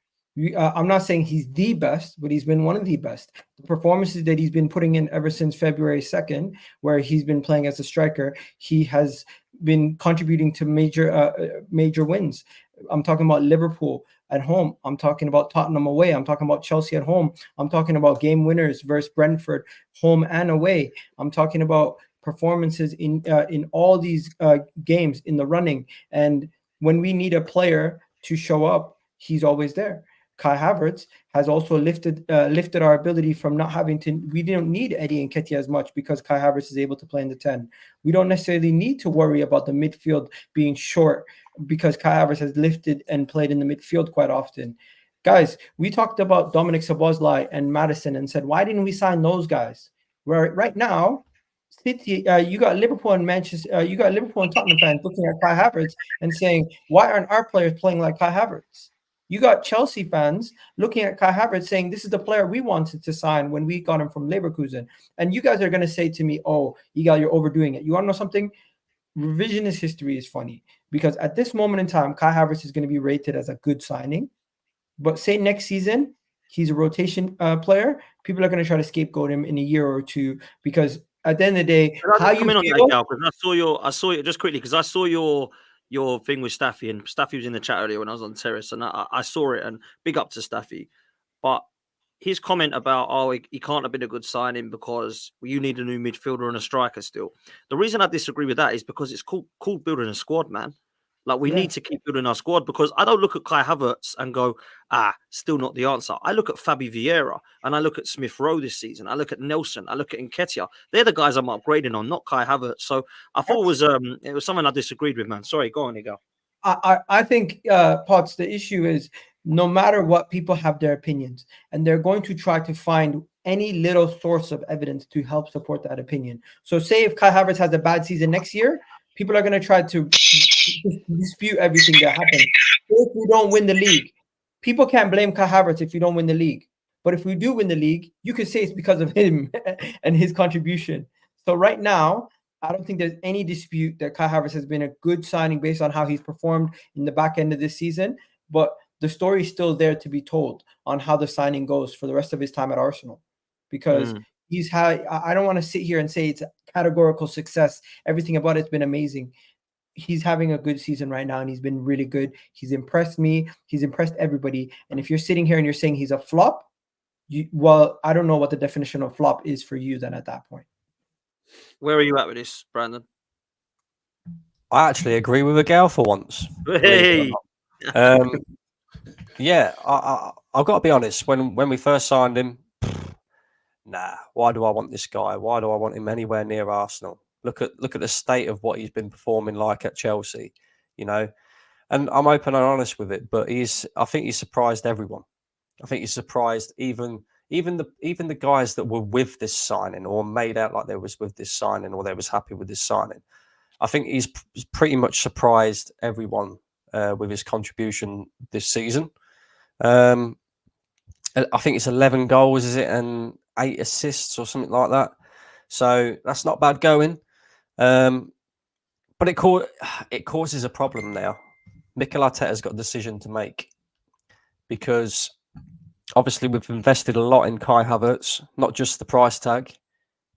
I'm not saying he's the best, but he's been one of the best. The performances that he's been putting in ever since February 2nd, where he's been playing as a striker, he has been contributing to major wins. I'm talking about Liverpool at home. I'm talking about Tottenham away. I'm talking about Chelsea at home. I'm talking about game winners versus Brentford, home and away. I'm talking about performances in all these games in the running. And when we need a player to show up, he's always there. Kai Havertz has also lifted our ability from not having to. We don't need Eddie Nketiah as much, because Kai Havertz is able to play in the 10. We don't necessarily need to worry about the midfield being short, because Kai Havertz has lifted and played in the midfield quite often. Guys, we talked about Dominic Szoboszlai and Maddison and said, why didn't we sign those guys? Where right now, City, you got Liverpool and Manchester, you got Liverpool and Tottenham fans looking at Kai Havertz and saying, why aren't our players playing like Kai Havertz? You got Chelsea fans looking at Kai Havertz saying, this is the player we wanted to sign when we got him from Leverkusen. And you guys are going to say to me, oh, you're overdoing it. You want to know something? Revisionist history is funny, because at this moment in time, Kai Havertz is going to be rated as a good signing. But say next season, he's a rotation player, people are going to try to scapegoat him in a year or two, because at the end of the day, how you feel... I saw you just quickly, because I saw your thing with Staffy, and Staffy was in the chat earlier when I was on Terrace, and I saw it, and big up to Staffy. But his comment about, he can't have been a good signing because you need a new midfielder and a striker still. The reason I disagree with that is because it's called building a squad, man. Like, we need to keep building our squad, because I don't look at Kai Havertz and go, still not the answer. I look at Fabi Vieira, and I look at Smith Rowe this season. I look at Nelson. I look at Nketiah. They're the guys I'm upgrading on, not Kai Havertz. So I thought it was something I disagreed with, man. Sorry, go on, Nigo. I think, Potts, the issue is, no matter what, people have their opinions, and they're going to try to find any little source of evidence to help support that opinion. So say if Kai Havertz has a bad season next year, people are going to try to dispute everything that happened. If we don't win the league, people can't blame Kai Havertz if you don't win the league. But if we do win the league, you could say it's because of him and his contribution. So right now, I don't think there's any dispute that Kai Havertz has been a good signing based on how he's performed in the back end of this season. But the story is still there to be told on how the signing goes for the rest of his time at Arsenal. Because he's had, I don't want to sit here and say it's a categorical success. Everything about it's been amazing. He's having a good season right now, and he's been really good. He's impressed me. He's impressed everybody. And if you're sitting here and you're saying he's a flop, well, I don't know what the definition of flop is for you then at that point. Where are you at with this, Brandon? I actually agree with a gal for once. Hey. Yeah, I've got to be honest. When we first signed him, nah, why do I want this guy? Why do I want him anywhere near Arsenal? Look at the state of what he's been performing like at Chelsea, you know. And I'm open and honest with it, but I think he's surprised everyone. I think he's surprised even the guys that were with this signing or made out like they was with this signing or they was happy with this signing. I think he's pretty much surprised everyone with his contribution this season. I think it's 11 goals, is it, and 8 assists or something like that. So that's not bad going. But it causes a problem now. Mikel Arteta's got a decision to make because obviously we've invested a lot in Kai Havertz, not just the price tag,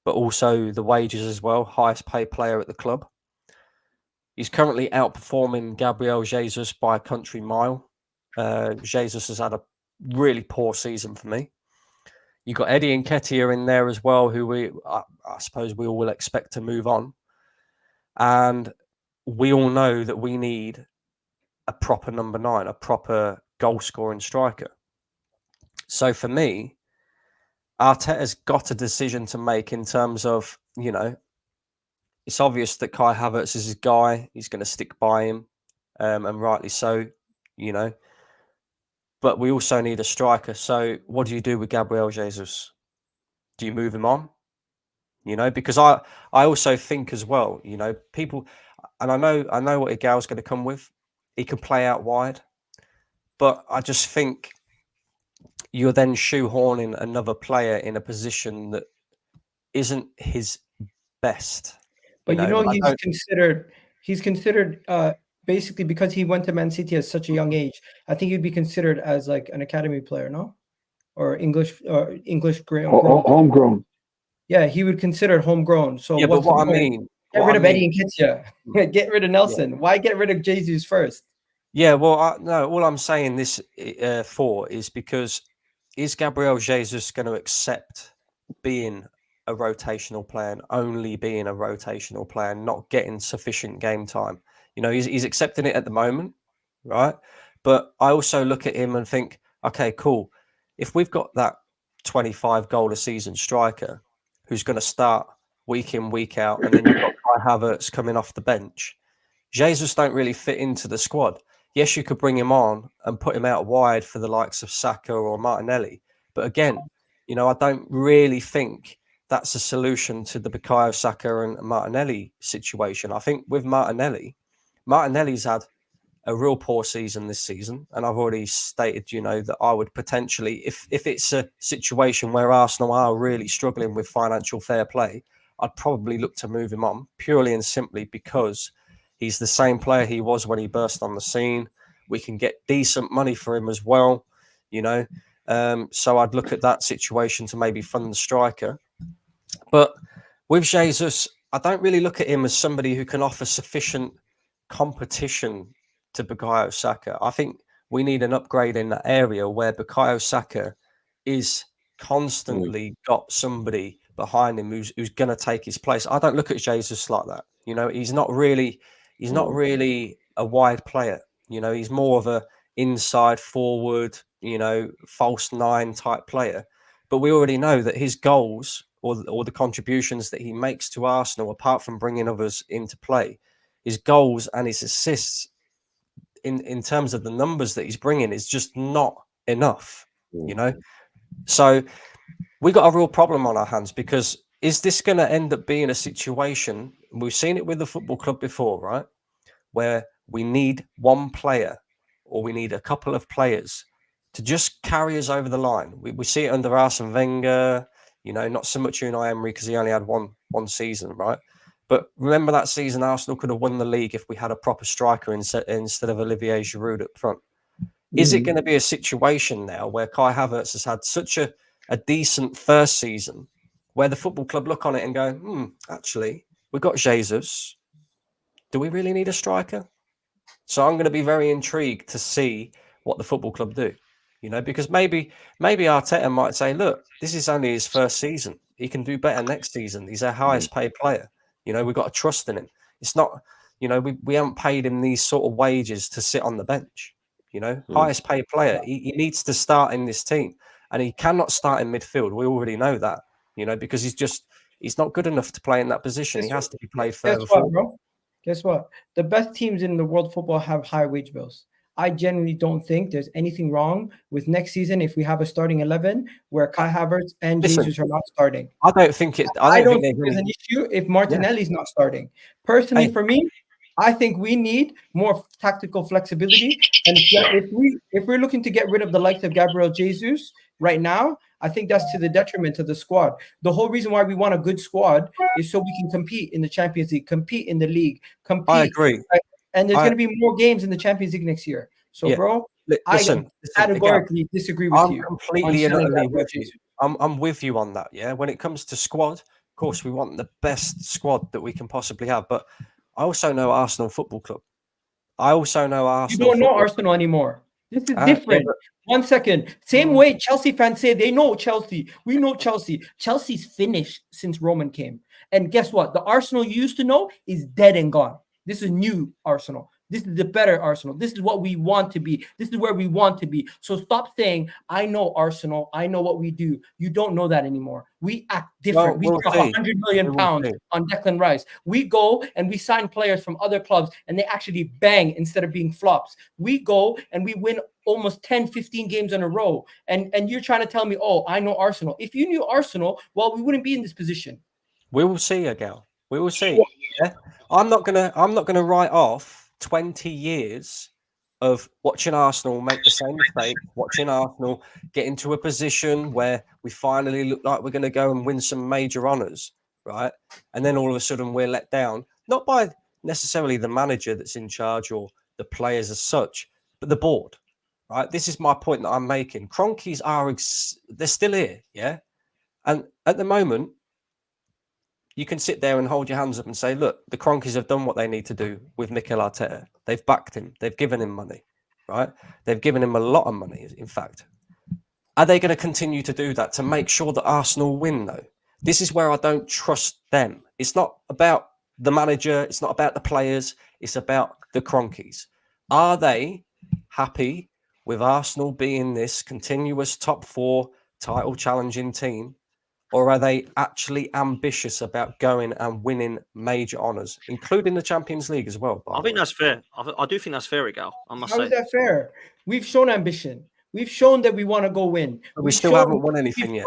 but also the wages as well. Highest paid player at the club. He's currently outperforming Gabriel Jesus by a country mile. Jesus has had a really poor season for me. You've got Eddie Nketiah in there as well, who I suppose we all will expect to move on. And we all know that we need a proper number 9, a proper goal-scoring striker. So for me, Arteta's got a decision to make in terms of, you know, it's obvious that Kai Havertz is his guy. He's going to stick by him, and rightly so, you know. But we also need a striker. So what do you do with Gabriel Jesus? Do you move him on? You know, because I also think as well, you know, people, and I know what Igal's going to come with. He can play out wide, but I just think you're then shoehorning another player in a position that isn't his best. But he's considered basically because he went to Man City at such a young age. I think he'd be considered as like an academy player, no, or English homegrown. Yeah, he would consider it homegrown. So yeah, but what I mean, get rid of Eddie Nketiah, get rid of Nelson. Yeah. Why get rid of Jesus first? Yeah, well, no. All I'm saying this for is because is Gabriel Jesus going to accept being a rotational player and only being a rotational player, and not getting sufficient game time? You know, he's accepting it at the moment, right? But I also look at him and think, okay, cool. If we've got that 25 goal a season striker who's going to start week in, week out, and then you've got Kai Havertz coming off the bench, Jesus don't really fit into the squad. Yes, you could bring him on and put him out wide for the likes of Saka or Martinelli. But again, you know, I don't really think that's a solution to the Bukayo Saka and Martinelli situation. I think with Martinelli's had a real poor season this season. And I've already stated, you know, that I would potentially, if it's a situation where Arsenal are really struggling with financial fair play, I'd probably look to move him on purely and simply because he's the same player he was when he burst on the scene. We can get decent money for him as well, you know. So I'd look at that situation to maybe fund the striker. But with Jesus, I don't really look at him as somebody who can offer sufficient competition to Bukayo Saka. I think we need an upgrade in that area where Bukayo Saka is constantly got somebody behind him who's going to take his place. I don't look at Jesus like that. You know, he's not really a wide player. You know, he's more of a inside forward, you know, false 9 type player. But we already know that his goals or the contributions that he makes to Arsenal, apart from bringing others into play, his goals and his assists in terms of the numbers that he's bringing is just not enough, you know. So we got a real problem on our hands, because is this going to end up being a situation, we've seen it with the football club before, right, where we need one player or we need a couple of players to just carry us over the line. We see it under Arsene Wenger, not so much Unai Emery because he only had one season, right? But remember that season, Arsenal could have won the league if we had a proper striker instead of Olivier Giroud up front. Is it going to be a situation now where Kai Havertz has had such a decent first season where the football club look on it and go, actually, we've got Jesus. Do we really need a striker? So I'm going to be very intrigued to see what the football club do, because maybe Arteta might say, look, this is only his first season. He can do better next season. He's our highest paid player. We've got to trust in him. It's not, we haven't paid him these sort of wages to sit on the bench. Highest paid player. He needs to start in this team, and he cannot start in midfield. We already know that, because he's not good enough to play in that position. He has to be played further forward. Bro? Guess what? The best teams in the world football have high wage bills. I genuinely don't think there's anything wrong with next season if we have a starting 11 where Kai Havertz and Jesus are not starting. I don't think it. I don't think there's an issue if Martinelli's not starting. Personally, for me, I think we need more tactical flexibility. And if we're looking to get rid of the likes of Gabriel Jesus right now, I think that's to the detriment of the squad. The whole reason why we want a good squad is so we can compete in the Champions League, compete in the league, compete. I agree. Right? And there's going to be more games in the Champions League next year. So, bro, listen, I categorically disagree with you. I'm completely and utterly with you. I'm with you on that. Yeah. When it comes to squad, of course, we want the best squad that we can possibly have. But I also know Arsenal Football Club. I also know Arsenal. You don't know Arsenal anymore. This is different. 1 second. Same way Chelsea fans say they know Chelsea. We know Chelsea. Chelsea's finished since Roman came. And guess what? The Arsenal you used to know is dead and gone. This is new Arsenal. This is the better Arsenal. This is what we want to be. This is where we want to be. So stop saying, I know Arsenal. I know what we do. You don't know that anymore. We act different. We spent 100 million pounds on Declan Rice. We go and we sign players from other clubs and they actually bang instead of being flops. We go and we win almost 10, 15 games in a row. And you're trying to tell me, oh, I know Arsenal. If you knew Arsenal, well, we wouldn't be in this position. We will see, Agal. We will see. Yeah? I'm not gonna write off 20 years of watching Arsenal make the same mistake, watching Arsenal get into a position where we finally look like we're going to go and win some major honours, right? And then all of a sudden we're let down, not by necessarily the manager that's in charge or the players as such, but the board, right? This is my point that I'm making. Cronkies they're still here, yeah? And at the moment, you can sit there and hold your hands up and say, look, the Cronkies have done what they need to do with Mikel Arteta. They've backed him. They've given him money, right? They've given him a lot of money, in fact. Are they going to continue to do that to make sure that Arsenal win, though? This is where I don't trust them. It's not about the manager. It's not about the players. It's about the Cronkies. Are they happy with Arsenal being this continuous top four title challenging team? Or are they actually ambitious about going and winning major honours, including the Champions League as well? I think that's fair. I do think that's fair, Gal. I must say. How is that fair? We've shown ambition. We've shown that we want to go win. But we still haven't won anything yet.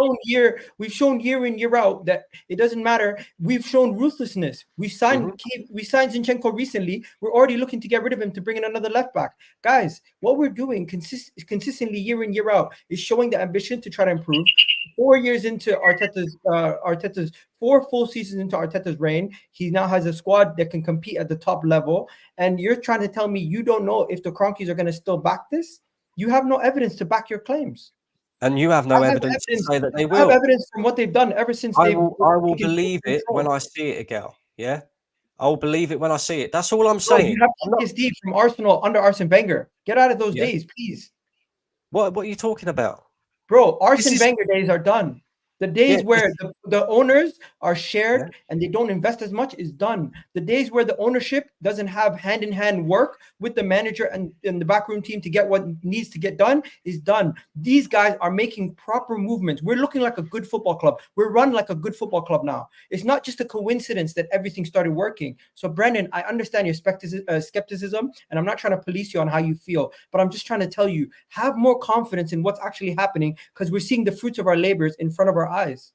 We've shown year in, year out that it doesn't matter. We've shown ruthlessness. We signed Zinchenko recently. We're already looking to get rid of him to bring in another left back. Guys, what we're doing consistently year in, year out is showing the ambition to try to improve. 4 years into Arteta's 4 full seasons into Arteta's reign, he now has a squad that can compete at the top level. And you're trying to tell me you don't know if the Cronkies are going to still back this? You have no evidence to back your claims. And you have no evidence to say that they will. I have evidence from what they've done ever since I will believe it when I see it, Agal. Yeah? I'll believe it when I see it. That's all I'm saying. You have PTSD from Arsenal under Arsene Wenger. Get out of those days, please. What are you talking about? Bro, Arsene Wenger days are done. The days where the owners are shared and they don't invest as much is done. The days where the ownership doesn't have hand-in-hand work with the manager and the backroom team to get what needs to get done is done. These guys are making proper movements. We're looking like a good football club. We're run like a good football club now. It's not just a coincidence that everything started working. So, Brendan, I understand your skepticism, and I'm not trying to police you on how you feel, but I'm just trying to tell you, have more confidence in what's actually happening because we're seeing the fruits of our labors in front of our eyes.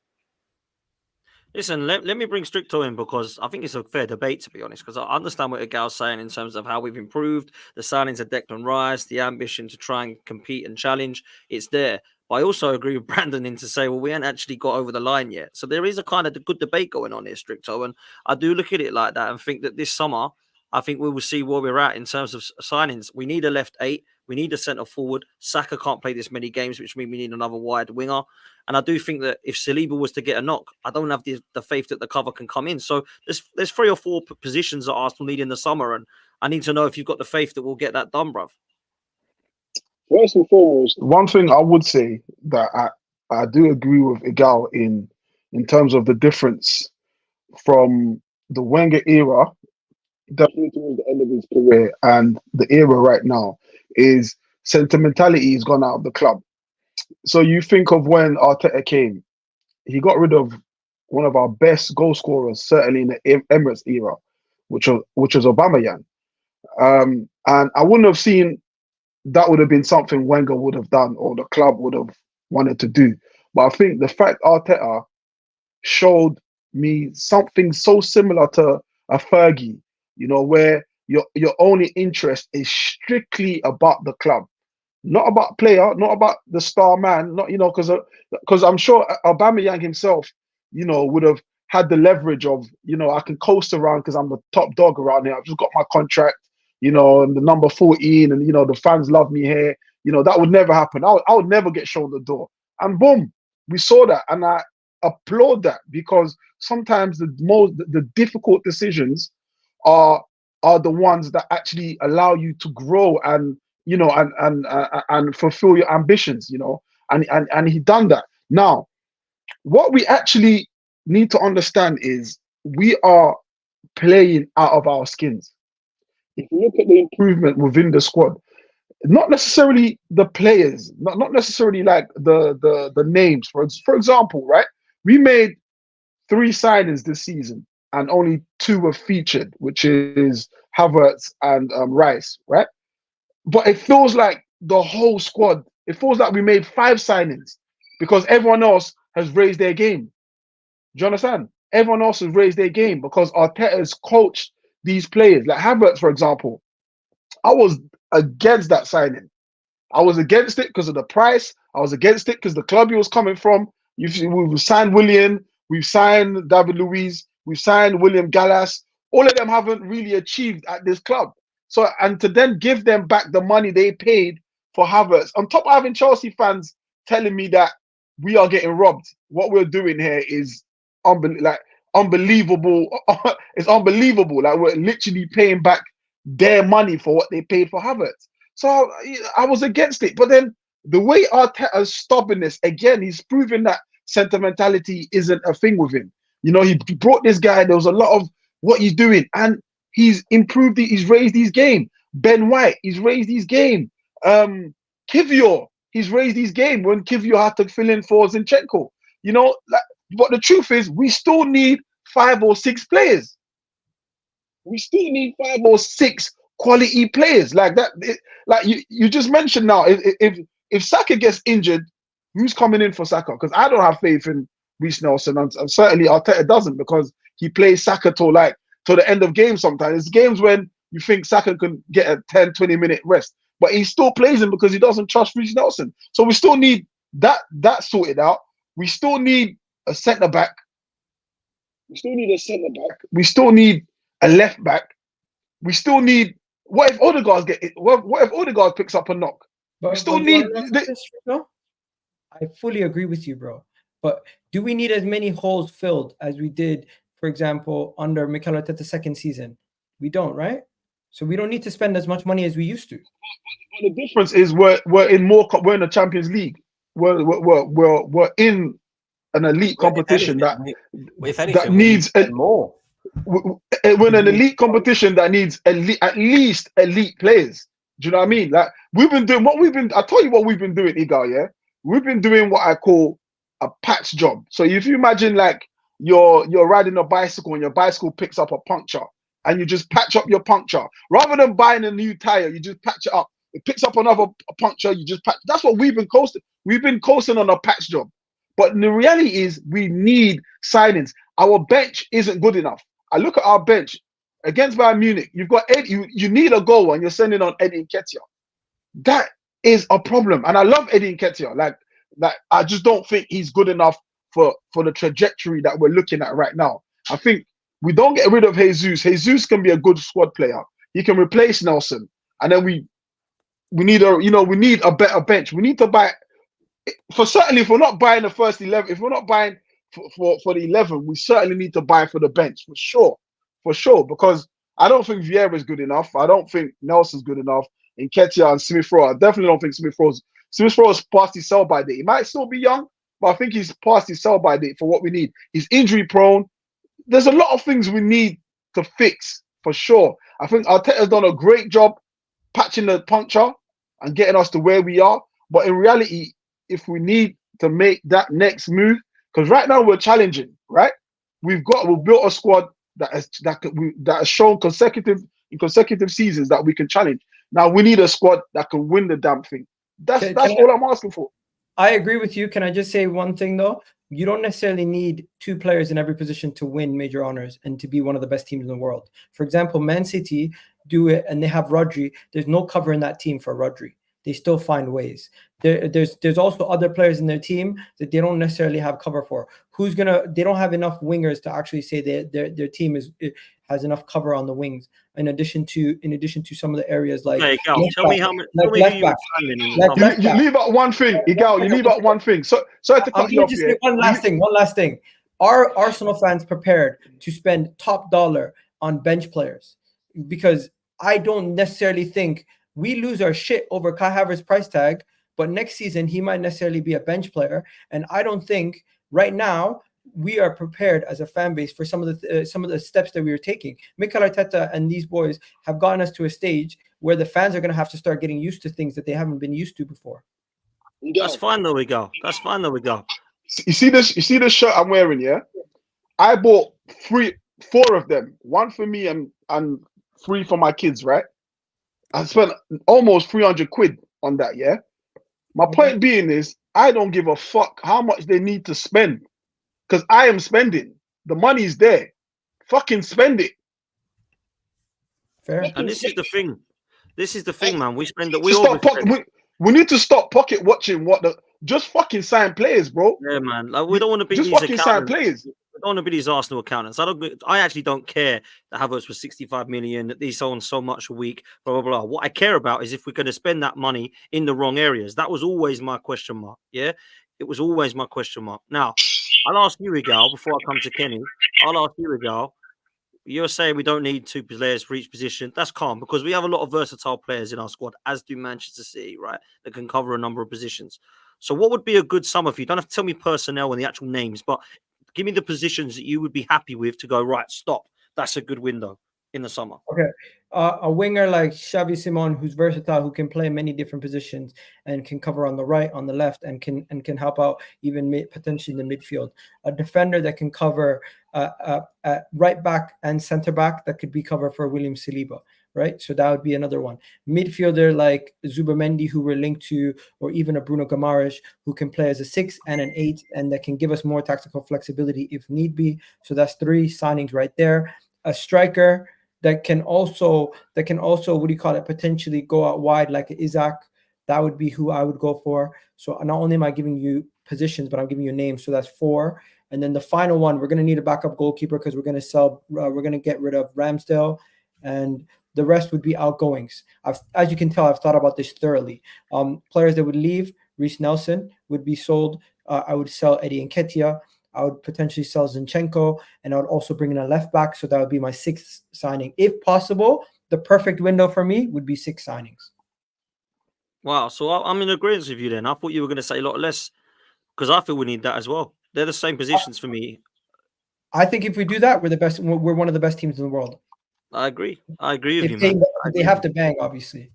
Listen, let me bring Stricto in because I think it's a fair debate, to be honest, because I understand what Igal's saying in terms of how we've improved, the signings of Declan Rice, the ambition to try and compete and challenge. It's there. But I also agree with Brandon in to say, well, we ain't actually got over the line yet. So there is a kind of good debate going on here, Stricto. And I do look at it like that and think that this summer, I think we will see where we're at in terms of signings. We need a left 8. We need a centre forward. Saka can't play this many games, which means we need another wide winger. And I do think that if Saliba was to get a knock, I don't have the faith that the cover can come in. So there's 3 or 4 positions that Arsenal need in the summer. And I need to know if you've got the faith that we'll get that done, bruv. First and foremost, one thing I would say that I do agree with Igal in terms of the difference from the Wenger era, definitely towards the end of his career, and the era right now, is sentimentality has gone out of the club. So you think of when Arteta came, he got rid of one of our best goal scorers, certainly in the Emirates era, which was Aubameyang. And I wouldn't have seen that would have been something Wenger would have done or the club would have wanted to do. But I think the fact Arteta showed me something so similar to a Fergie, where your only interest is strictly about the club. Not about player, not about the star man, not because I'm sure Aubameyang himself, would have had the leverage of, I can coast around because I'm the top dog around here. I've just got my contract, and the number 14, and the fans love me here. That would never happen. I would never get shown the door. And boom, we saw that, and I applaud that because sometimes the difficult decisions are the ones that actually allow you to grow and and fulfill your ambitions, and he done that. Now, what we actually need to understand is we are playing out of our skins. If you look at the improvement within the squad, not necessarily the players, not necessarily like the names. For example, right? We made 3 signings this season, and only 2 were featured, which is Havertz and Rice, right? But it feels like the whole squad, it feels like we made 5 signings because everyone else has raised their game. Do you understand? Everyone else has raised their game because Arteta has coached these players. Like Havertz, for example, I was against that signing. I was against it because of the price. I was against it because the club he was coming from. We've signed Willian, we've signed David Luiz, we've signed William Gallas. All of them haven't really achieved at this club. So, and to then give them back the money they paid for Havertz, on top of having Chelsea fans telling me that we are getting robbed. What we're doing here is unbelievable. It's unbelievable. Like we're literally paying back their money for what they paid for Havertz. So I was against it. But then the way Arteta's stubbornness, again, he's proving that sentimentality isn't a thing with him. He brought this guy. There was a lot of what he's doing, and he's improved it. He's raised his game. Ben White, he's raised his game. Kivior, he's raised his game when Kivior had to fill in for Zinchenko. But the truth is, we still need 5 or 6 players. We still need 5 or 6 quality players like that. Like you just mentioned now, if Saka gets injured, who's coming in for Saka? Because I don't have faith in Reece Nelson, and certainly Arteta doesn't, because he plays Saka till the end of games sometimes. It's games when you think Saka can get a 10-20 minute rest, but he still plays him because he doesn't trust Reece Nelson. So we still need that sorted out. We still need a centre back. We still need a centre back. We still need a left back. We still need. What if Odegaard picks up a knock? But we still need. I fully agree with you, bro. But do we need as many holes filled as we did, for example, under Mikel Arteta's second season? We don't, right? So we don't need to spend as much money as we used to. But the difference is we're in the Champions League. We're in an elite competition that needs more. We're in an elite competition that needs at least elite players. Do you know what I mean? Like I tell you what we've been doing, Igal, yeah? We've been doing what I call a patch job. So if you imagine like you're riding a bicycle and your bicycle picks up a puncture, and you just patch up your puncture. Rather than buying a new tire, you just patch it up. It picks up another puncture, you just patch. That's what we've been coasting. We've been coasting on a patch job. But the reality is we need signings. our bench isn't good enough. I look at our bench against Bayern Munich. You've got Ed, you need a goal and you're sending on Eddie Nketiah. That is a problem. And I love Eddie Nketiah. Like I just don't think he's good enough for the trajectory that we're looking at right now. I think we don't get rid of Jesus. Jesus can be a good squad player. He can replace Nelson. And then we need a better bench. We need to buy certainly if we're not buying the first 11, if we're not buying for the 11, we certainly need to buy for the bench for sure. Because I don't think Vieira is good enough. I don't think Nelson's good enough. Nketiah and Smith Rowe. I definitely don't think Smith Rowe's past his sell-by date. He might still be young, but I think he's past his sell-by date for what we need. He's injury prone. There's a lot of things we need to fix for sure. I think Arteta's done a great job patching the puncture and getting us to where we are. But in reality, if we need to make that next move, because right now we're challenging, right? We've built a squad that has shown in consecutive seasons that we can challenge. Now we need a squad that can win the damn thing. That's all I'm asking for. I agree with you. Can I just say one thing though? You don't necessarily need two players in every position to win major honors and to be one of the best teams in the world. For example, Man City do it and they have Rodri. There's no cover in that team for Rodri. They still find ways. There's also other players in their team that they don't necessarily have cover for. They don't have enough wingers to actually say their team has enough cover on the wings. In addition to some of the areas like tell me how much left back. You leave out one thing, Igal. You leave out one thing. So to cut you off here. One last thing. Are Arsenal fans prepared to spend top dollar on bench players? Because I don't necessarily think we lose our shit over Kai Havertz price tag, but next season he might necessarily be a bench player, and I don't think right now we are prepared as a fan base for some of the steps that we are taking. Mikel Arteta and these boys have gotten us to a stage where the fans are going to have to start getting used to things that they haven't been used to before. That's fine. There we go. You see this shirt I'm wearing, yeah? I bought 4 of them, 1 for me and 3 for my kids, right? I spent almost 300 quid on that, yeah? My point being is, I don't give a fuck how much they need to spend. Because I am spending. The money's there. Fucking spend it. Fair. And this is the thing, man. We spend it. We need to stop pocket watching just fucking sign players, bro. Yeah, man. Like, we don't want to be just these fucking sign players. I don't want to be these Arsenal accountants. I actually don't care that Havertz was 65 million, that he's on so much a week, blah, blah, blah. What I care about is if we're going to spend that money in the wrong areas. That was always my question mark. Yeah, it was always my question mark. Now, I'll ask you, Igal, before I come to Kenny. I'll ask you, Igal. You're saying we don't need 2 players for each position. That's calm because we have a lot of versatile players in our squad, as do Manchester City, right? That can cover a number of positions. So what would be a good summer for you? You don't have to tell me personnel and the actual names, but give me the positions that you would be happy with to go, right, stop. That's a good window in the summer. Okay. A winger like Xavi Simon, who's versatile, who can play many different positions and can cover on the right, on the left, and can help out even potentially in the midfield. A defender that can cover right back and center back that could be covered for William Saliba, right? So that would be another one. Midfielder like Zubimendi, who we're linked to, or even a Bruno Guimaraes, who can play as a 6 and an 8, and that can give us more tactical flexibility if need be. So that's 3 signings right there. A striker that can also potentially go out wide like Isaac. That would be who I would go for. So not only am I giving you positions, but I'm giving you names. So that's 4. And then the final one, we're going to need a backup goalkeeper because we're going to get rid of Ramsdale, and the rest would be outgoings. As you can tell, I've thought about this thoroughly. Players that would leave, Reece Nelson would be sold. I would sell Eddie Nketiah. I would potentially sell Zinchenko, and I would also bring in a left back. So that would be my 6th signing. If possible, the perfect window for me would be 6 signings. Wow. So I'm in agreement with you then. I thought you were going to say a lot less because I feel we need that as well. They're the same positions for me. I think if we do that, we're the best. We're one of the best teams in the world. I agree with you, man. They have to bang, obviously.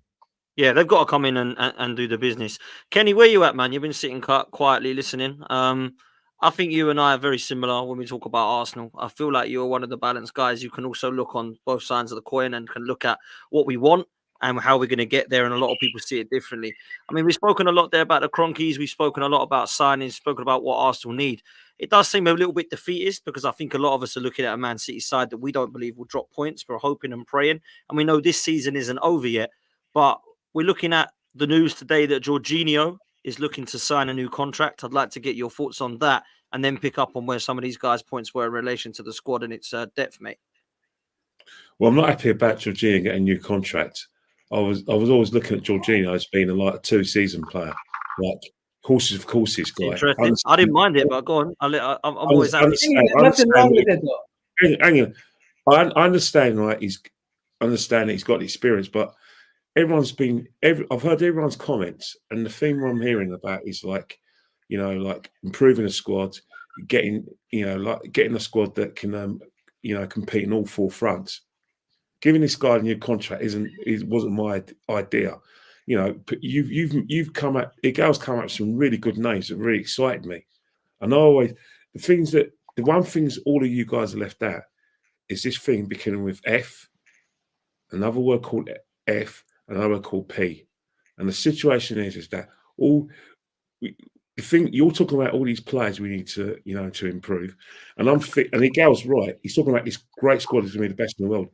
Yeah, they've got to come in and do the business. Kenny, where you at, man? You've been sitting quietly listening. I think you and I are very similar when we talk about Arsenal. I feel like you're one of the balanced guys. You can also look on both sides of the coin and can look at what we want and how we're going to get there. And a lot of people see it differently. I mean, we've spoken a lot there about the Cronkies. We've spoken a lot about signings, spoken about what Arsenal need. It does seem a little bit defeatist because I think a lot of us are looking at a Man City side that we don't believe will drop points. We're hoping and praying. And we know this season isn't over yet. But we're looking at the news today that Jorginho is looking to sign a new contract. I'd like to get your thoughts on that and then pick up on where some of these guys' points were in relation to the squad and its depth, mate. Well, I'm not happy about Jorginho getting a new contract. I was always looking at Jorginho as being like a 2-season player, like horses of courses guy. Interesting. I didn't mind it, but go on. I'm always happy. There's nothing wrong with it, though. Hang on. I understand, right? He's got the experience, but I've heard everyone's comments, and the theme I'm hearing about is like, like improving the squad, getting a squad that can, compete in all 4 fronts. Giving this guy a new contract wasn't my idea. You've come up. Igal's come up with some really good names that really excited me. And the one things all of you guys are left out is this thing beginning with F, another word called F, another word called P. And the situation is that the thing you're talking about all these players we need to, to improve. And and Igal's right. He's talking about this great squad is going to be the best in the world.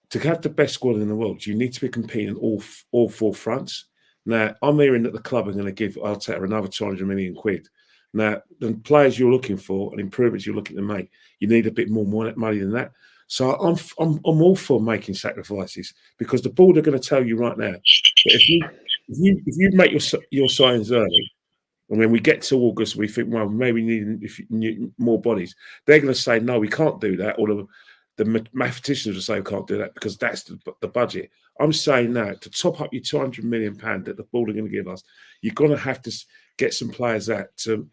To have the best squad in the world, you need to be competing in all 4 fronts. Now, I'm hearing that the club are going to give Arteta another 200 million quid. Now, the players you're looking for and improvements you're looking to make, you need a bit more money than that. So I'm all for making sacrifices because the board are going to tell you right now that if you make your signings early, and when we get to August, we think, well, maybe we need more bodies. They're going to say, no, we can't do that. Or the mathematicians will say we can't do that because that's the budget. I'm saying now, to top up your £200 million that the board are going to give us, you're going to have to get some players out to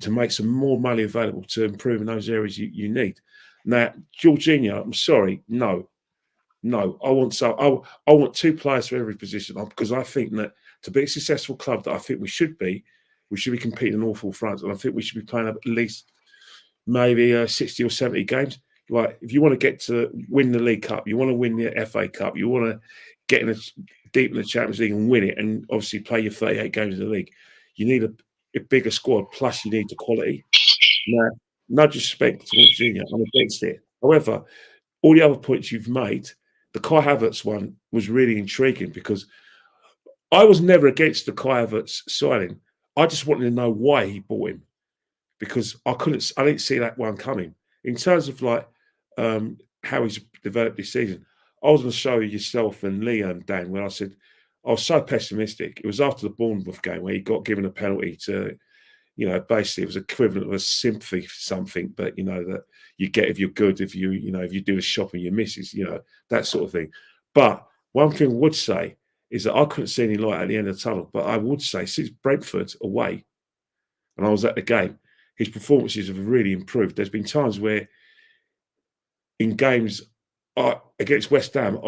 make some more money available to improve in those areas you need. Now, Jorginho, I'm sorry, no. I want 2 players for every position because I think that to be a successful club that I think we should be competing in all 4 fronts, and I think we should be playing at least maybe 60 or 70 games. Like, if you want to get to win the League Cup, you want to win the FA Cup, you want to get deep in the Champions League and win it, and obviously play your 38 games in the league, you need a bigger squad, plus you need the quality. Now, no disrespect to Jorginho, I'm against it. However, all the other points you've made, the Kai Havertz one was really intriguing because I was never against the Kai Havertz signing. I just wanted to know why he bought him because I didn't see that one coming. In terms of like how he's developed this season, I was going to show yourself and Leo, Dan, when I said I was so pessimistic. It was after the Bournemouth game where he got given a penalty to, basically it was equivalent of a sympathy something, but that you get if you're good, if you do the shopping, your misses, that sort of thing. But one thing I would say is that I couldn't see any light at the end of the tunnel. But I would say since Brentford away, and I was at the game, his performances have really improved. There's been times where in games against West Ham,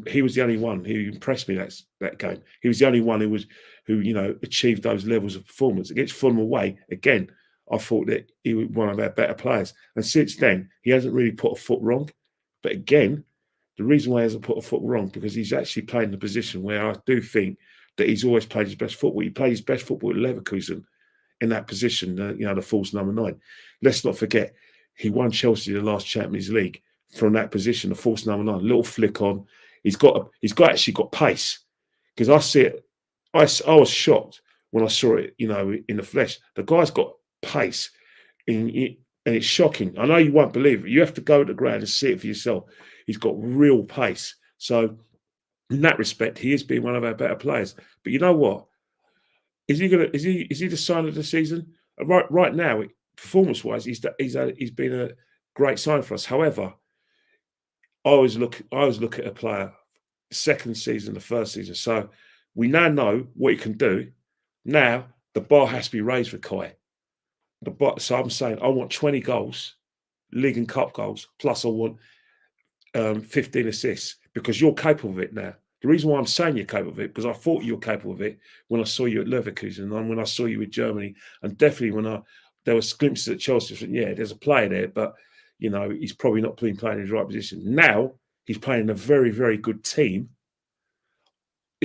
he was the only one who impressed me that game. He was the only one who achieved those levels of performance. Against Fulham away, again, I thought that he was one of our better players. And since then, he hasn't really put a foot wrong. But again, the reason why he hasn't put a foot wrong because he's actually playing in a position where I do think that he's always played his best football. He played his best football at Leverkusen in that position, the false number 9. Let's not forget, he won Chelsea the last Champions League from that position, the false number 9. Little flick on. He's actually got pace. Because I see it, I was shocked when I saw it, in the flesh. The guy's got pace, and it's shocking. I know you won't believe it. You have to go to the ground and see it for yourself. He's got real pace. So in that respect, he is being one of our better players. But you know what? Is he the sign of the season? Right now, performance-wise, he's been a great sign for us. However, I always look at a player second season, the first season. So we now know what he can do. Now the bar has to be raised for Kai. So I'm saying I want 20 goals, league and cup goals, plus I want 15 assists because you're capable of it now. The reason why I'm saying you're capable of it, because I thought you were capable of it when I saw you at Leverkusen and when I saw you with Germany, and definitely when there were glimpses at Chelsea. Yeah, there's a player there, but he's probably not playing in his right position. Now he's playing in a very, very good team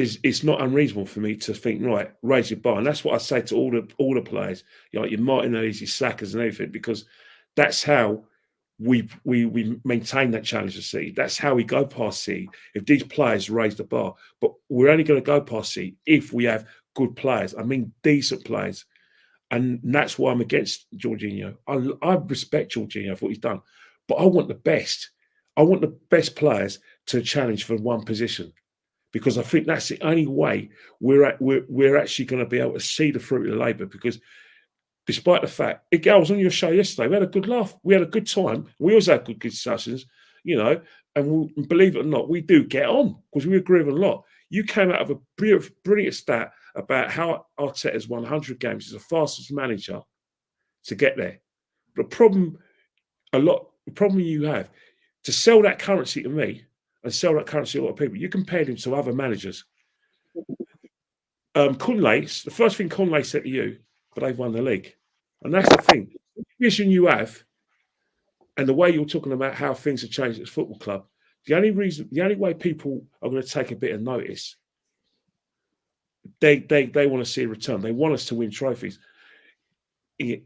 it's not unreasonable for me to think, right, raise your bar. And that's what I say to all the players, you know, your Martinellis, your Sackers and everything, because that's how we maintain that challenge of City. That's how we go past City, if these players raise the bar. But we're only going to go past City if we have good players. I mean, decent players. And that's why I'm against Jorginho. I respect Jorginho for what he's done. But I want the best. I want the best players to challenge for one position, because I think that's the only way we're actually going to be able to see the fruit of the labour. Because despite the fact, I was on your show yesterday, we had a good laugh, we had a good time, we always had good discussions, you know, and believe it or not, we do get on because we agree with a lot. You came out of a brilliant stat about how Arteta's won 100 games as the fastest manager to get there. The problem you have, to sell that currency to me and sell that currency to a lot of people, you compared him to other managers. Kunle, the first thing Kunle said to you, but they've won the league. And that's the thing. The vision you have and the way you're talking about how things have changed at this football club, the only way people are going to take a bit of notice, they want to see a return. They want us to win trophies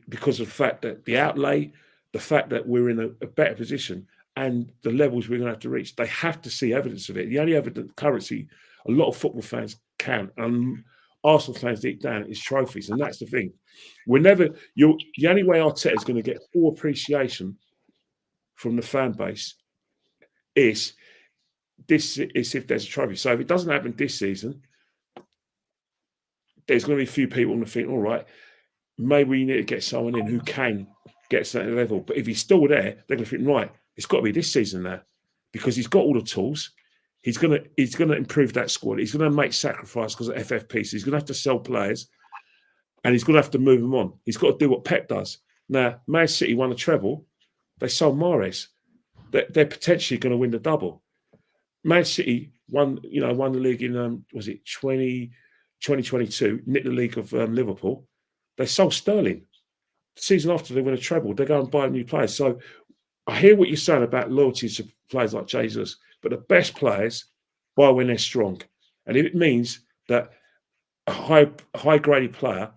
because of the fact that the outlay, the fact that we're in a better position and the levels we're going to have to reach. They have to see evidence of it. The only evidence currency a lot of football fans can, and Arsenal fans deep down, is trophies. And that's the thing. The only way Arteta is going to get full appreciation from the fan base is if there's a trophy. So if it doesn't happen this season, there's going to be a few people going to think, all right, maybe we need to get someone in who can get to that level. But if he's still there, they're going to think, right, it's got to be this season now, because he's got all the tools. He's going to improve that squad. He's going to make sacrifice because of FFP. So he's going to have to sell players, and he's going to have to move them on. He's got to do what Pep does. Now, Man City won a treble. They sold Mahrez. They're potentially going to win the double. Man City won the league in 2022, nicked the league of Liverpool. They sold Sterling. The season after they win a treble, they go and buy new players. So I hear what you're saying about loyalty to players like Jesus, but the best players buy when they're strong. And if it means that a high-graded player,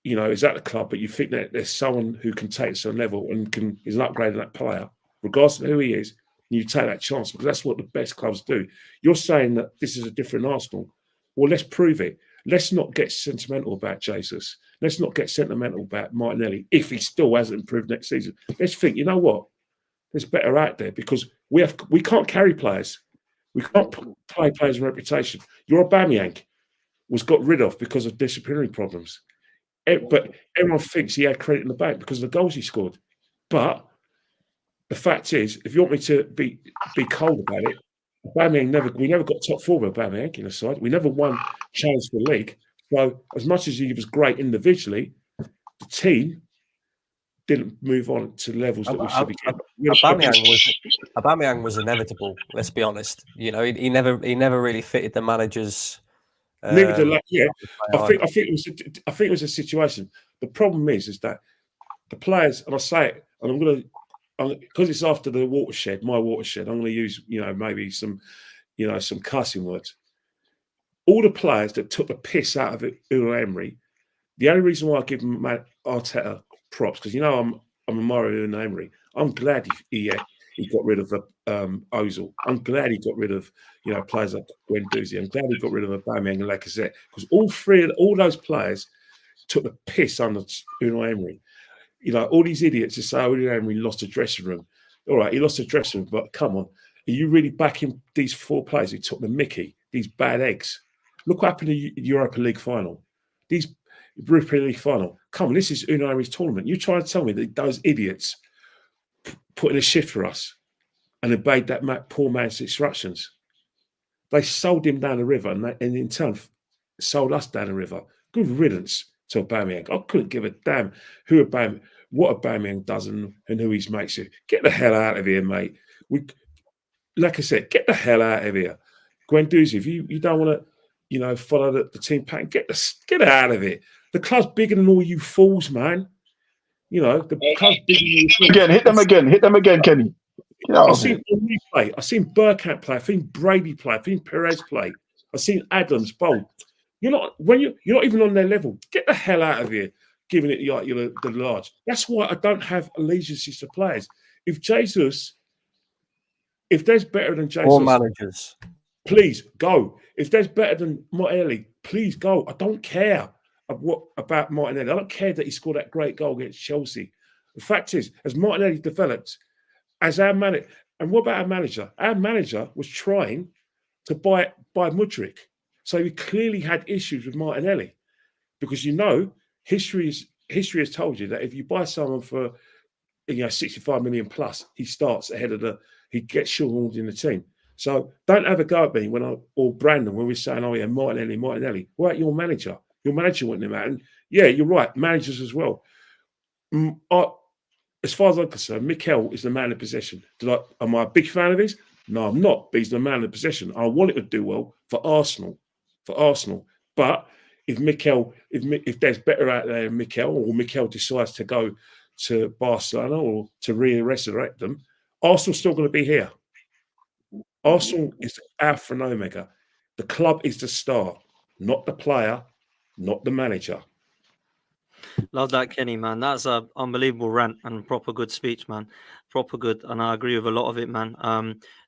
you know, is at the club, but you think that there's someone who can take it to a level and is an upgrade on that player, regardless of who he is, you take that chance, because that's what the best clubs do. You're saying that this is a different Arsenal. Well, let's prove it. Let's not get sentimental about Jesus. Let's not get sentimental about Martinelli if he still hasn't improved next season. Let's think, you know what? There's better out there, because we can't carry players. We can't play players' reputation. Your Aubameyang was got rid of because of disciplinary problems. But everyone thinks he had credit in the bank because of the goals he scored. But the fact is, if you want me to be cold about it, Aubameyang we never got top four with Aubameyang in the side. We never won challenge for the league. So as much as he was great individually, the team didn't move on to levels that we should be getting. Aubameyang was inevitable. Let's be honest. You know, he never really fitted the manager's. I think it was a situation. The problem is that the players, and I say it, and I'm going to, because it's after the watershed, my watershed, I'm going to use, maybe some cussing words. All the players that took the piss out of it, Unai Emery, the only reason why I give Arteta props, because I'm a Mario Unai Emery. I'm glad he got rid of Ozil. I'm glad he got rid of players like Guendouzi. I'm glad he got rid of Aubameyang and Lacazette, because all those players took the piss under Unai Emery. All these idiots who say, Unai Emery lost a dressing room. All right, he lost a dressing room, but come on, are you really backing these four players who took the mickey? These bad eggs. Look what happened in the Europa League final. These Europa League final. Come on, this is Unai Emery's tournament. You try to tell me that those idiots put in a shift for us and obeyed that poor man's instructions. They sold him down the river, and in turn sold us down the river. Good riddance to Aubameyang. I couldn't give a damn what Aubameyang does and who his mates are. Get the hell out of here, mate. Like I said, get the hell out of here. Guendouzi, if you don't want to, follow the team pattern, get out of it. The club's bigger than all you fools, man. The club's bigger than Hit them again, Kenny. I've seen Henry play. I've seen Bergkamp play. I've seen Brady play. I've seen Perez play. I've seen Adams bold. You're not even on their level. Get the hell out of here, giving it you're the large. That's why I don't have allegiances to players. If there's better than Jesus, or managers, please go. If there's better than Martinelli, please go. I don't care about Martinelli. I don't care that he scored that great goal against Chelsea. The fact is, as Martinelli developed, as our manager, and what about our manager? Our manager was trying to buy Mudryk. So he clearly had issues with Martinelli. Because history has told you that if you buy someone for 65 million plus, he starts he gets shoehorned in the team. So don't have a go at me or Brandon when we're saying, oh yeah, Martinelli. What about your manager? Your manager wanting him out. And yeah, you're right, managers as well. As far as I'm concerned, Mikel is the man of possession. Am I a big fan of his? No, I'm not, but he's the man of possession. I want it to do well for Arsenal. But if there's better out there than Mikel, or Mikel decides to go to Barcelona or to resurrect them, Arsenal's still going to be here. Arsenal is the alpha and omega. The club is the star, not the player, not the manager. Love that, Kenny, man. That's an unbelievable rant and proper good speech, man. Proper good. And I agree with a lot of it, man.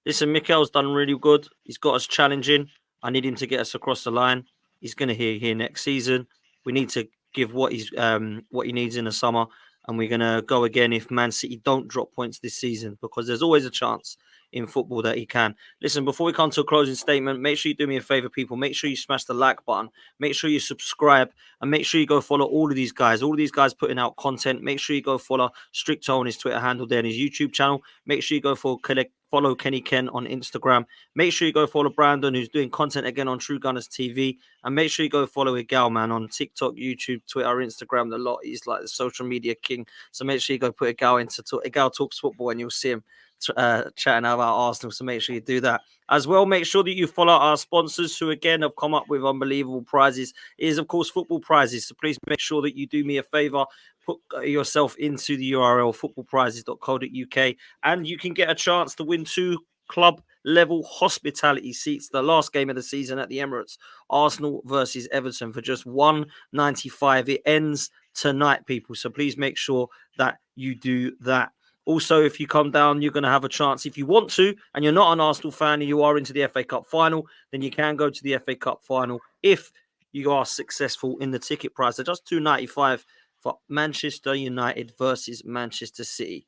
Listen, Mikel's done really good. He's got us challenging. I need him to get us across the line. He's going to be here next season. We need to give what he needs in the summer. And we're going to go again if Man City don't drop points this season, because there's always a chance in football that he can. Listen, before we come to a closing statement, make sure you do me a favor, people. Make sure you smash the like button. Make sure you subscribe, and make sure you go follow all of these guys. All of these guys putting out content. Make sure you go follow Stricto on his Twitter handle there and his YouTube channel. Make sure you go follow Kenny Ken on Instagram. Make sure you go follow Brandon, who's doing content again on True Gunners TV. And make sure you go follow Igal, man, on TikTok, YouTube, Twitter, Instagram, the lot. He's like the social media king. So make sure you go put Igal into Igal Talks Football, and you'll see him chatting about Arsenal. So make sure you do that as well. Make sure that you follow our sponsors, who again have come up with unbelievable prizes. It is, of course, football prizes. So please make sure that you do me a favor. Put yourself into the URL footballprizes.co.uk, and you can get a chance to win 2 club level hospitality seats, the last game of the season at the Emirates, Arsenal versus Everton, for just $195. It ends tonight, people. So please make sure that you do that. Also, if you come down, you're going to have a chance, if you want to, and you're not an Arsenal fan and you are into the FA Cup final, then you can go to the FA Cup final if you are successful in the ticket price. They're just $2.95 for Manchester United versus Manchester City.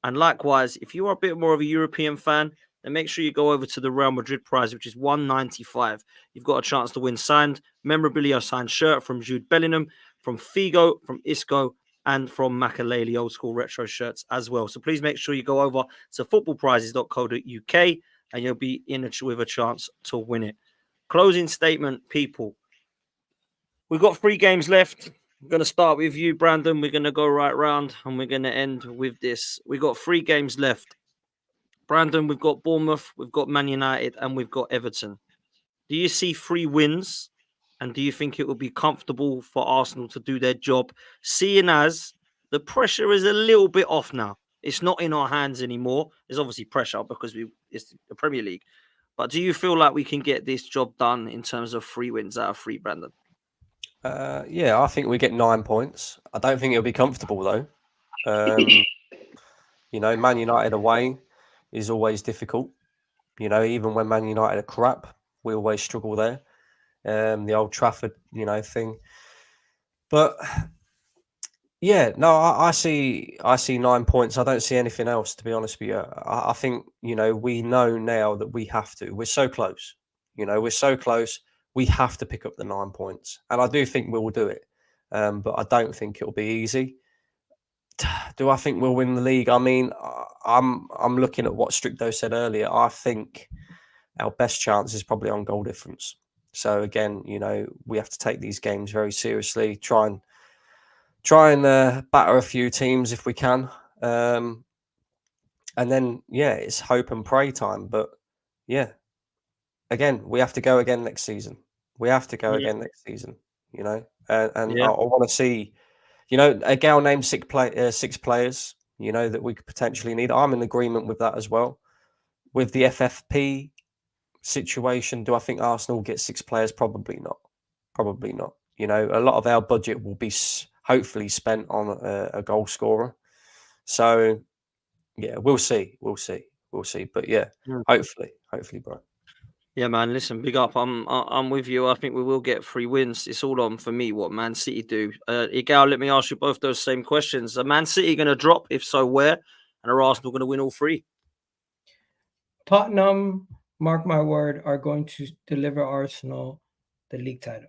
And likewise, if you are a bit more of a European fan, then make sure you go over to the Real Madrid prize, which is $195. You've got a chance to win signed memorabilia, signed shirt from Jude Bellingham, from Figo, from Isco, and from Makaleli, old school retro shirts as well. So please make sure you go over to footballprizes.co.uk and you'll be with a chance to win it. Closing statement, people. We've got 3 games left. I'm going to start with you, Brandon. We're going to go right round and we're going to end with this. We've got 3 games left. Brandon, we've got Bournemouth, we've got Man United, and we've got Everton. Do you see 3 wins? And do you think it will be comfortable for Arsenal to do their job, seeing as the pressure is a little bit off now? It's not in our hands anymore. There's obviously pressure because it's the Premier League. But do you feel like we can get this job done in terms of 3 wins out of 3, Brandon? Yeah, I think we get 9 points. I don't think it'll be comfortable, though. Man United away is always difficult. Even when Man United are crap, we always struggle there. The Old Trafford, thing. But yeah, no, I see 9 points. I don't see anything else, to be honest with you. I think, we know now that we have to. We're so close. We're so close. We have to pick up the 9 points. And I do think we will do it. But I don't think it'll be easy. Do I think we'll win the league? I mean, I'm looking at what Stricto said earlier. I think our best chance is probably on goal difference. So again, we have to take these games very seriously. Try and batter a few teams if we can. And then, it's hope and pray time. But again, we have to go again next season. We have to go again next season. And I want to see. A Gal named 6 players, that we could potentially need. I'm in agreement with that as well. With the FFP, situation, do I think Arsenal get 6 players? Probably not. Probably not. You know, a lot of our budget will be hopefully spent on a goal scorer. So, yeah, we'll see. We'll see. We'll see. But yeah, hopefully, bro. Yeah, man. Listen, big up. I'm with you. I think we will get 3 wins. It's all on for me what Man City do. Igal, let me ask you both those same questions. Are Man City going to drop? If so, where? And are Arsenal going to win all 3? Tottenham, mark my word, are going to deliver Arsenal the league title.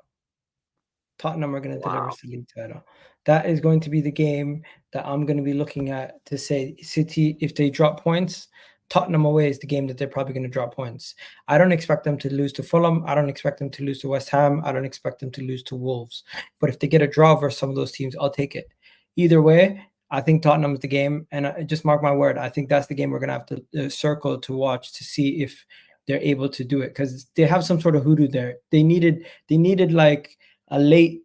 Tottenham are going to deliver us the league title. That is going to be the game that I'm going to be looking at to say City, if they drop points, Tottenham away is the game that they're probably going to drop points. I don't expect them to lose to Fulham. I don't expect them to lose to West Ham. I don't expect them to lose to Wolves. But if they get a draw versus some of those teams, I'll take it. Either way, I think Tottenham is the game. And just mark my word, I think that's the game we're going to have to circle to watch to see if they're able to do it. Because they have some sort of hoodoo there. They needed like a late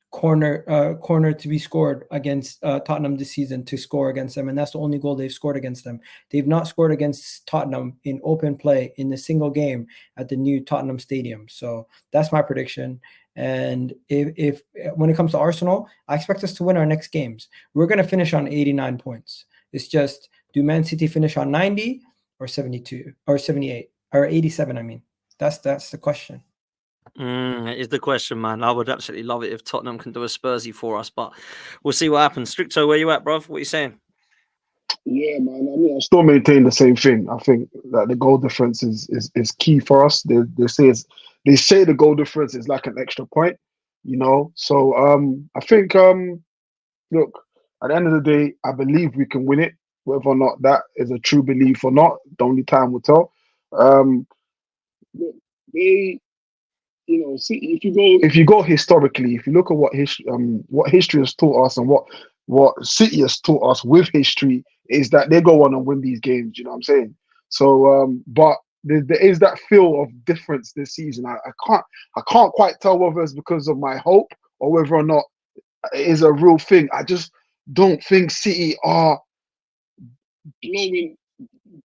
corner to be scored against Tottenham this season to score against them, and that's the only goal they've scored against them. They've not scored against Tottenham in open play in a single game at the new Tottenham Stadium. So that's my prediction. And if when it comes to Arsenal, I expect us to win our next games. We're going to finish on 89 points. It's just, do Man City finish on 90 or 72 or 78 or 87? I mean, that's the question. Is the question, man. I would absolutely love it if Tottenham can do a Spursy for us, but we'll see what happens. Stricto, where you at, bruv? What are you saying? Yeah, man. I mean, I still maintain the same thing. I think that the goal difference is key for us. They say the goal difference is like an extra point, you know. So I think look, at the end of the day, I believe we can win it. Whether or not that is a true belief or not, the only time will tell. They, you know, see, if you go historically, if you look at what history has taught us and what City has taught us with history, is that they go on and win these games. You know what I'm saying? So, but there is that feel of difference this season. I can't quite tell whether it's because of my hope or whether or not it is a real thing. I just don't think City are blowing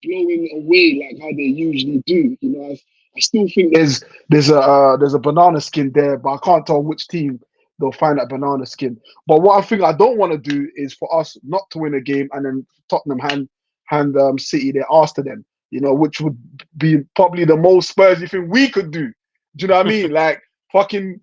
away like how they usually do. You know, I still think there's a banana skin there, but I can't tell which team they'll find that banana skin. But what I think I don't want to do is for us not to win a game and then Tottenham hand City their arse to them, you know, which would be probably the most Spursy thing we could do. Do you know what I mean? Like fucking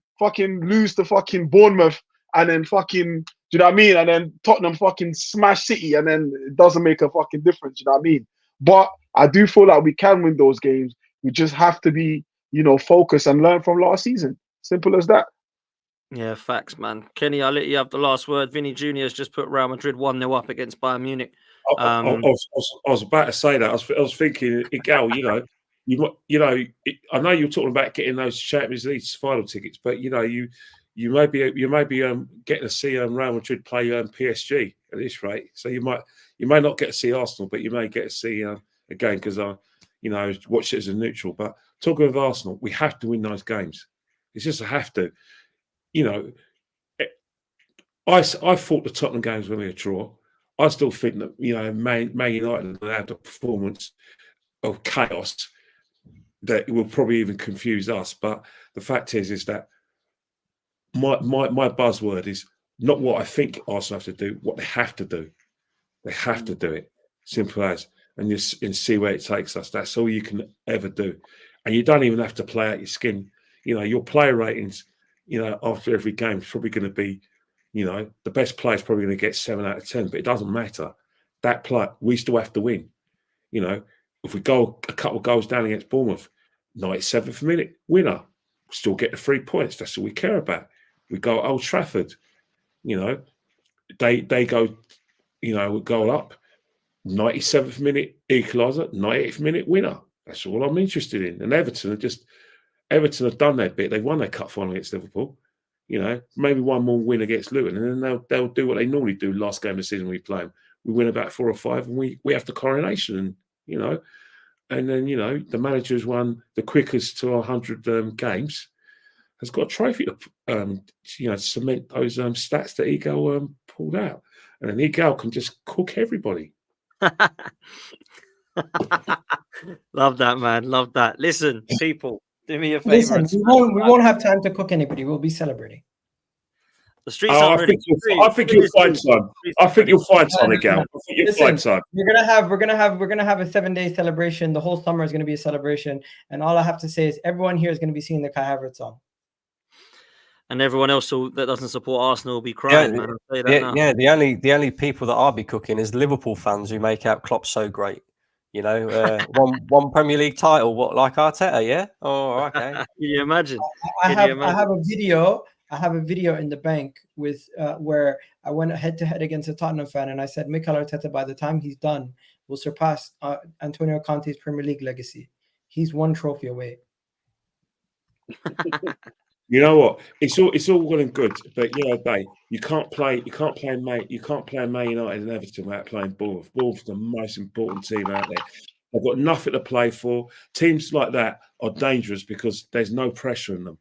lose to fucking Bournemouth and then fucking, do you know what I mean? And then Tottenham fucking smash City and then it doesn't make a fucking difference. You know what I mean? But I do feel like we can win those games. We just have to be, you know, focused and learn from last season. Simple as that. Yeah, facts, man. Kenny, I'll let you have the last word. Vinny Jr. has just put Real Madrid 1-0 up against Bayern Munich. I was about to say that. I was thinking, Igal, I know you're talking about getting those Champions League final tickets, but you know, you may be getting to see Real Madrid play PSG at this rate. So you may not get to see Arsenal, but you may get to see again because you know, watch it as a neutral. But talking of Arsenal, we have to win those games. It's just a have to. You know, I thought the Tottenham games were going to be a draw. I still think that, you know, Man United had a performance of chaos that will probably even confuse us. But the fact is that my buzzword is not what I think Arsenal have to do, what they have to do. They have to do it. Simple as. And see where it takes us. That's all you can ever do. And you don't even have to play out your skin. You know, your player ratings, you know, after every game is probably going to be, you know, the best player is probably going to get 7 out of 10, but it doesn't matter. That play, we still have to win. You know, if we go a couple of goals down against Bournemouth, 97th minute, winner, still get the 3 points. That's all we care about. We go at Old Trafford, you know, they go, you know, goal up, 97th minute equaliser, 90th minute winner. That's all I'm interested in. And Everton have done their bit. They've won their cup final against Liverpool. You know, maybe one more win against Luton, and then they'll do what they normally do last game of the season we play them. We win about 4 or 5, and we have the coronation, and you know, and then you know the manager has won the quickest to 100 games, has got a trophy to you know, cement those stats that Egal pulled out, and then Egal can just cook everybody. Love that, man. Love that. Listen, people, do me a favor. Listen, we won't have time to cook anybody. We'll be celebrating. The streets aren't ready. I think you'll find time. I think you'll find time, Miguel. I think you'll find time. We're gonna have a 7-day celebration. The whole summer is gonna be a celebration, and all I have to say is everyone here is gonna be singing the Kai Havertz song. And everyone else that doesn't support Arsenal will be crying, man. I'll say that now. Yeah. The only people that I'll be cooking is Liverpool fans who make out Klopp so great. You know, one Premier League title, what, like Arteta? Yeah. Oh, okay. Can you imagine? I have a video. I have a video in the bank with where I went head to head against a Tottenham fan, and I said Mikel Arteta, by the time he's done, will surpass Antonio Conte's Premier League legacy. He's one trophy away. You know what? It's all well and good, but you can't play Man United and Everton without playing Bournemouth. Bournemouth the most important team out there. They've got nothing to play for. Teams like that are dangerous because there's no pressure on them.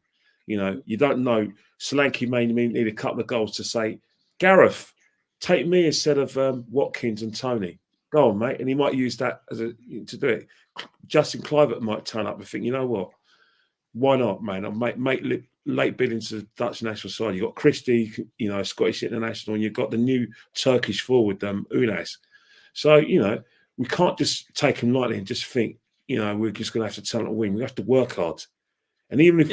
You know, you don't know. Solanke may need a couple of goals to say, Gareth, take me instead of Watkins and Tony. Go on, mate. And he might use that to do it. Justin Kluivert might turn up and think, you know what? Why not, man? I'll make late bid into the Dutch national side. You've got Christie, you know, Scottish international, and you've got the new Turkish forward, Unas. So, you know, we can't just take him lightly and just think, you know, we're just going to have to turn it and win. We have to work hard. And even if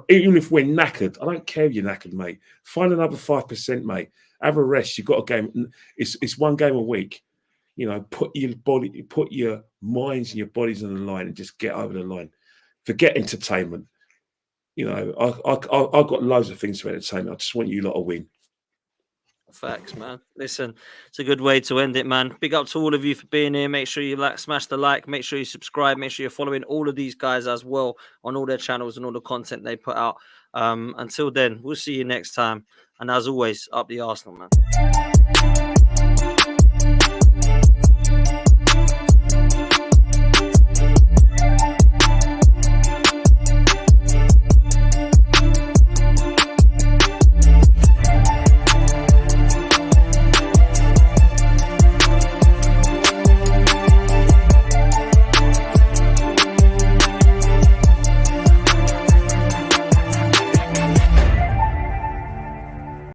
even if we're knackered, I don't care if you're knackered, mate. Find another 5%, mate. Have a rest. You've got a game. It's one game a week. You know, put your minds and your bodies on the line and just get over the line. Forget entertainment. You know, I've got loads of things to entertain. I just want you lot to win. Facts, man. Listen, it's a good way to end it, man. Big up to all of you for being here. Make sure you smash the like. Make sure you subscribe. Make sure you're following all of these guys as well on all their channels and all the content they put out. Until then, we'll see you next time. And as always, up the Arsenal, man.